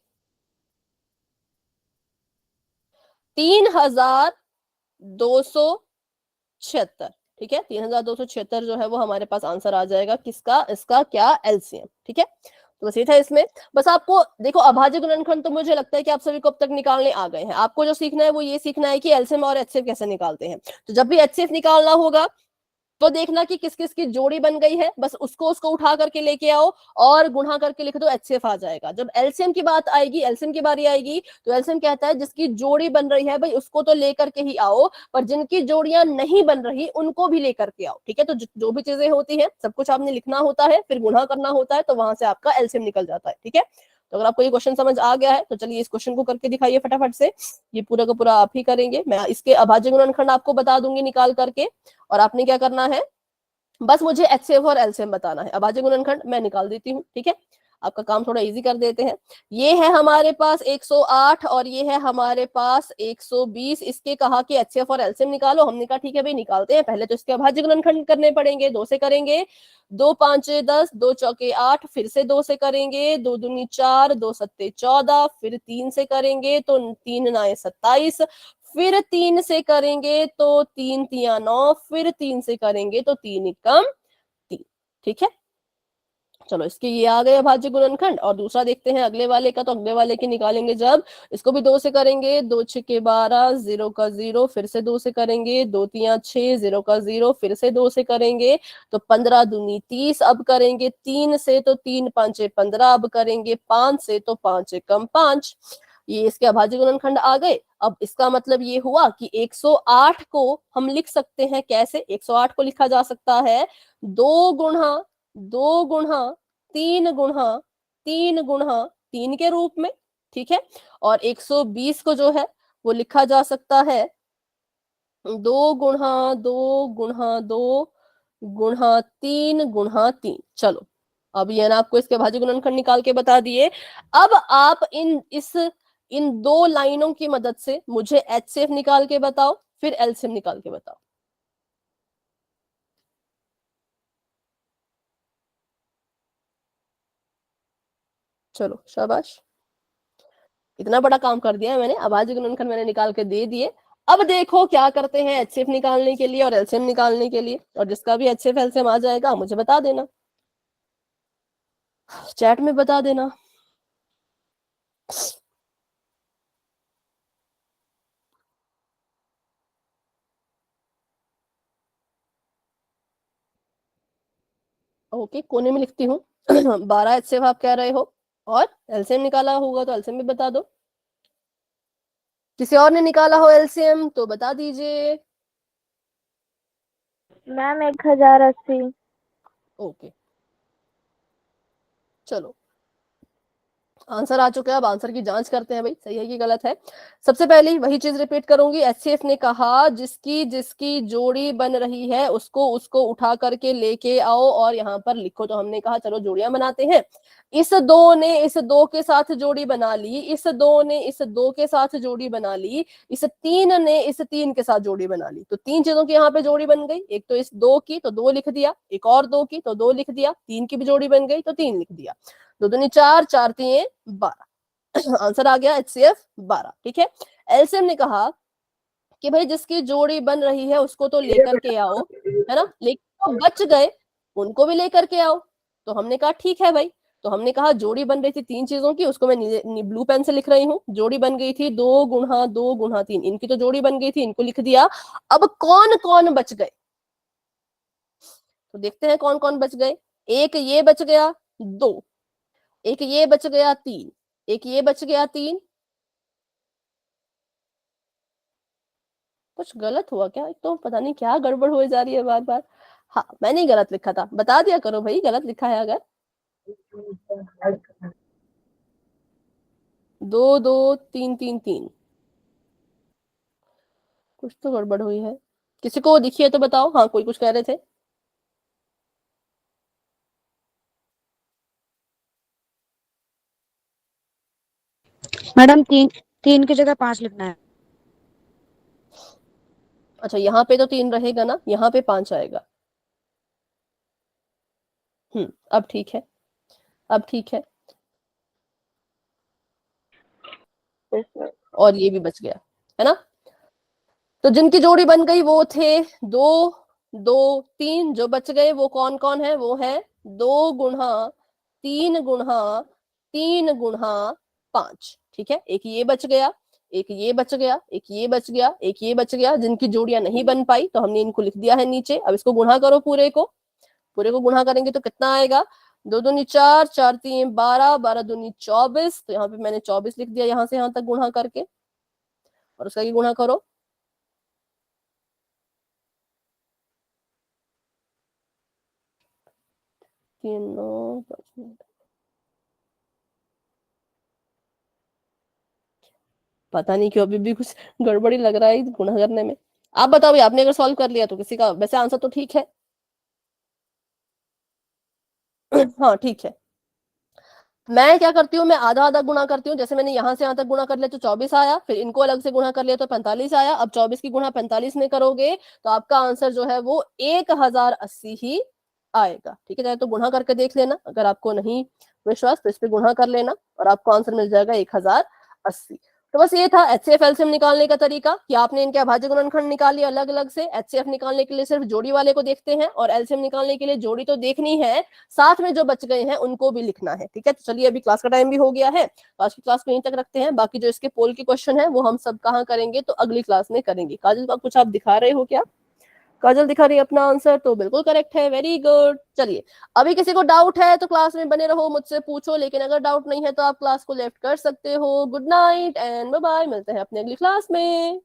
3276। ठीक है, 3276 जो है वो हमारे पास आंसर आ जाएगा। किसका? इसका क्या? एलसीएम। ठीक है, तो बस ये था इसमें। बस आपको देखो, अभाज्य गुणनखंड तो मुझे लगता है कि आप सभी को अब तक निकालने आ गए हैं। आपको जो सीखना है वो ये सीखना है कि एलसीएम और एचसीएफ कैसे निकालते हैं। तो जब भी एचसीएफ निकालना होगा तो देखना कि किस किस की जोड़ी बन गई है, बस उसको उठा करके लेके आओ और गुणा करके लिख दो, एचसीएफ आ जाएगा। जब एलसीएम की बात आएगी, एलसीएम की बारी आएगी, तो एलसीएम कहता है जिसकी जोड़ी बन रही है भाई उसको तो लेकर के ही आओ, पर जिनकी जोड़ियां नहीं बन रही उनको भी लेकर के आओ। ठीक है, तो जो भी चीजें होती है सब कुछ आपने लिखना होता है, फिर गुणा करना होता है, तो वहां से आपका एलसीएम निकल जाता है। ठीक है, तो अगर आपको ये क्वेश्चन समझ आ गया है तो चलिए इस क्वेश्चन को करके दिखाइए फटाफट से। ये पूरा का पूरा आप ही करेंगे, मैं इसके अभाज्य गुणनखंड आपको बता दूंगी निकाल करके, और आपने क्या करना है, बस मुझे एचसीएफ और एलसीएम बताना है। अभाज्य गुणनखंड मैं निकाल देती हूँ। ठीक है, आपका काम थोड़ा इजी कर देते हैं। ये है हमारे पास 108 और ये है हमारे पास 120। इसके कहा कि एचसीएफ और एलसीएम निकालो, हमने कहा ठीक है भाई निकालते हैं। पहले तो इसके अभाज्य गुणनखंड करने पड़ेंगे। 2 से करेंगे, 2 5 10, 2 चौके 8, फिर से 2 से करेंगे, 2 दूनी 4, 2 सत्ते 14, फिर 3 से करेंगे तो 3 9 27, फिर 3 से करेंगे तो 3 3 9, फिर 3 से करेंगे तो 3 एकम 3। ठीक है, चलो इसके ये आ गए अभाज्य गुणनखंड। और दूसरा देखते हैं अगले वाले का, तो अगले वाले की निकालेंगे जब, इसको भी 2 से करेंगे, 2 6 12, 0 का 0, फिर से 2 से करेंगे, 2 3 6, 0 का 0, फिर से 2 से करेंगे तो 15 दूनी 30। अब करेंगे 3 से तो 3 5 15, अब करेंगे 5 से तो 5 एकम 5। ये इसके अभाज्य गुणनखंड आ गए। अब इसका मतलब ये हुआ कि 108 को हम लिख सकते हैं कैसे? 108 को लिखा जा सकता है 2 गुणा 2 गुणा 3 गुणा 3 गुणा 3 के रूप में। ठीक है, और 120 को जो है वो लिखा जा सकता है 2 गुणा 2 गुणा 2 गुणा 3 गुणा 3। चलो, अब ये ना आपको इसके भाज्य गुणनखंड निकाल के बता दिए। अब आप इन 2 लाइनों की मदद से मुझे एचसीएफ निकाल के बताओ, फिर एलसीएम निकाल के बताओ। चलो शाबाश, इतना बड़ा काम कर दिया है मैंने। अभाज्य गुणनखंड मैंने निकाल के दे दिए। अब देखो क्या करते हैं एचसीएफ निकालने के लिए और एलसीएम निकालने के लिए, और जिसका भी एचसीएफ एलसीएम आ जाएगा मुझे बता देना, चैट में बता देना। ओके, कोने में लिखती हूँ। 12 HCF आप कह रहे हो, और एलसीएम निकाला होगा तो एलसीएम भी बता दो। किसी और ने निकाला हो एलसीएम तो बता दीजिए। मैम 1080। ओके, चलो आंसर आ चुका है। अब आंसर की जांच करते हैं भाई, सही है कि गलत है। सबसे पहले वही चीज रिपीट करूंगी। एचसीएफ ने कहा जिसकी जिसकी जोड़ी बन रही है उसको उसको उठा करके लेके आओ और यहाँ पर लिखो। तो हमने कहा चलो जोड़ियां बनाते हैं। इस दो ने इस दो के साथ जोड़ी बना ली, इस दो ने इस दो के साथ जोड़ी बना ली, इस तीन ने इस तीन के साथ जोड़ी बना ली। तो तीन चीजों की यहाँ पे जोड़ी बन गई। एक तो इस दो की तो दो लिख दिया, एक और दो की तो दो लिख दिया, तीन की भी जोड़ी बन गई तो तीन लिख दिया। दो दूनी चार, चार तीन 12। आंसर आ गया HCF 12। ठीक है। एलसीएम ने कहा कि भाई जिसकी जोड़ी बन रही है उसको तो लेकर के आओ, है ना, लेकिन तो बच गए उनको भी लेकर के आओ। तो हमने कहा ठीक है भाई। तो हमने कहा जोड़ी बन रही थी तीन चीजों की, उसको मैं ब्लू पेन से लिख रही हूँ। जोड़ी बन गई थी 2 गुणा 3, इनकी तो जोड़ी बन गई थी, इनको लिख दिया। अब कौन कौन बच गए तो देखते हैं कौन कौन बच गए। एक ये बच गया 2, एक ये बच गया 3, एक ये बच गया 3। कुछ गलत हुआ क्या? एक तो पता नहीं क्या गड़बड़ हो जा रही है बार बार। हाँ, मैंने ही गलत लिखा था, बता दिया करो भाई गलत लिखा है अगर। 2 2 3 3 3, कुछ तो गड़बड़ हुई है। किसी को दिखी है तो बताओ। हाँ, कोई कुछ कह रहे थे। मैडम तीन तीन की जगह 5 लिखना है। अच्छा, यहाँ पे तो 3 रहेगा ना, यहाँ पे 5 आएगा। अब ठीक है, अब ठीक है। और ये भी बच गया, है ना। तो जिनकी जोड़ी बन गई वो थे 2 2 3। जो बच गए वो कौन कौन है? वो है 2 गुणा 3 गुणा 3 गुणा 5। ठीक है। एक ये बच गया, एक ये बच गया, एक ये बच गया, एक ये बच गया। जिनकी जोड़ियां नहीं बन पाई तो हमने इनको लिख दिया है नीचे। अब इसको गुणा करो, पूरे को गुणा करेंगे तो कितना आएगा? 2 दूनी 4, 4 3 12, 12 दूनी 24। तो यहाँ पे मैंने 24 लिख दिया यहाँ से यहाँ तक गुणा करके, और उसका गुणा करो। पता नहीं क्यों अभी भी कुछ गड़बड़ी लग रहा है गुणा करने में। आप बताओ भी, आपने अगर सॉल्व कर लिया तो किसी का वैसे आंसर तो ठीक है। हाँ ठीक है। मैं क्या करती हूँ, मैं आधा आधा गुणा करती हूँ। जैसे मैंने यहाँ से यहाँ तक गुणा कर लिया तो 24 आया, फिर इनको अलग से गुणा कर लिया तो 45 आया। अब 24 की गुणा 45 में करोगे तो आपका आंसर जो है वो 1080 ही आएगा। ठीक है। चाहे तो गुणा करके देख लेना, अगर आपको नहीं विश्वास तो इस पे गुणा कर लेना और आपको आंसर मिल जाएगा 1080। तो बस ये था HCF एलसीएम निकालने का तरीका कि आपने इनके अभाज्य गुणनखंड निकाल लिया अलग अलग से। HCF निकालने के लिए सिर्फ जोड़ी वाले को देखते हैं, और एलसीएम निकालने के लिए जोड़ी तो देखनी है, साथ में जो बच गए हैं उनको भी लिखना है। ठीक है। तो चलिए, अभी क्लास का टाइम भी हो गया है, तो आज की क्लास को यहीं तक रखते हैं। बाकी जो इसके पोल के क्वेश्चन है वो हम सब कहाँ करेंगे, तो अगली क्लास में करेंगे। काजल का कुछ आप दिखा रहे हो क्या? काजल दिखा रही है अपना आंसर, तो बिल्कुल करेक्ट है, वेरी गुड। चलिए, अभी किसी को डाउट है तो क्लास में बने रहो, मुझसे पूछो, लेकिन अगर डाउट नहीं है तो आप क्लास को लेफ्ट कर सकते हो। Good night and bye bye, मिलते हैं अपने अगली क्लास में।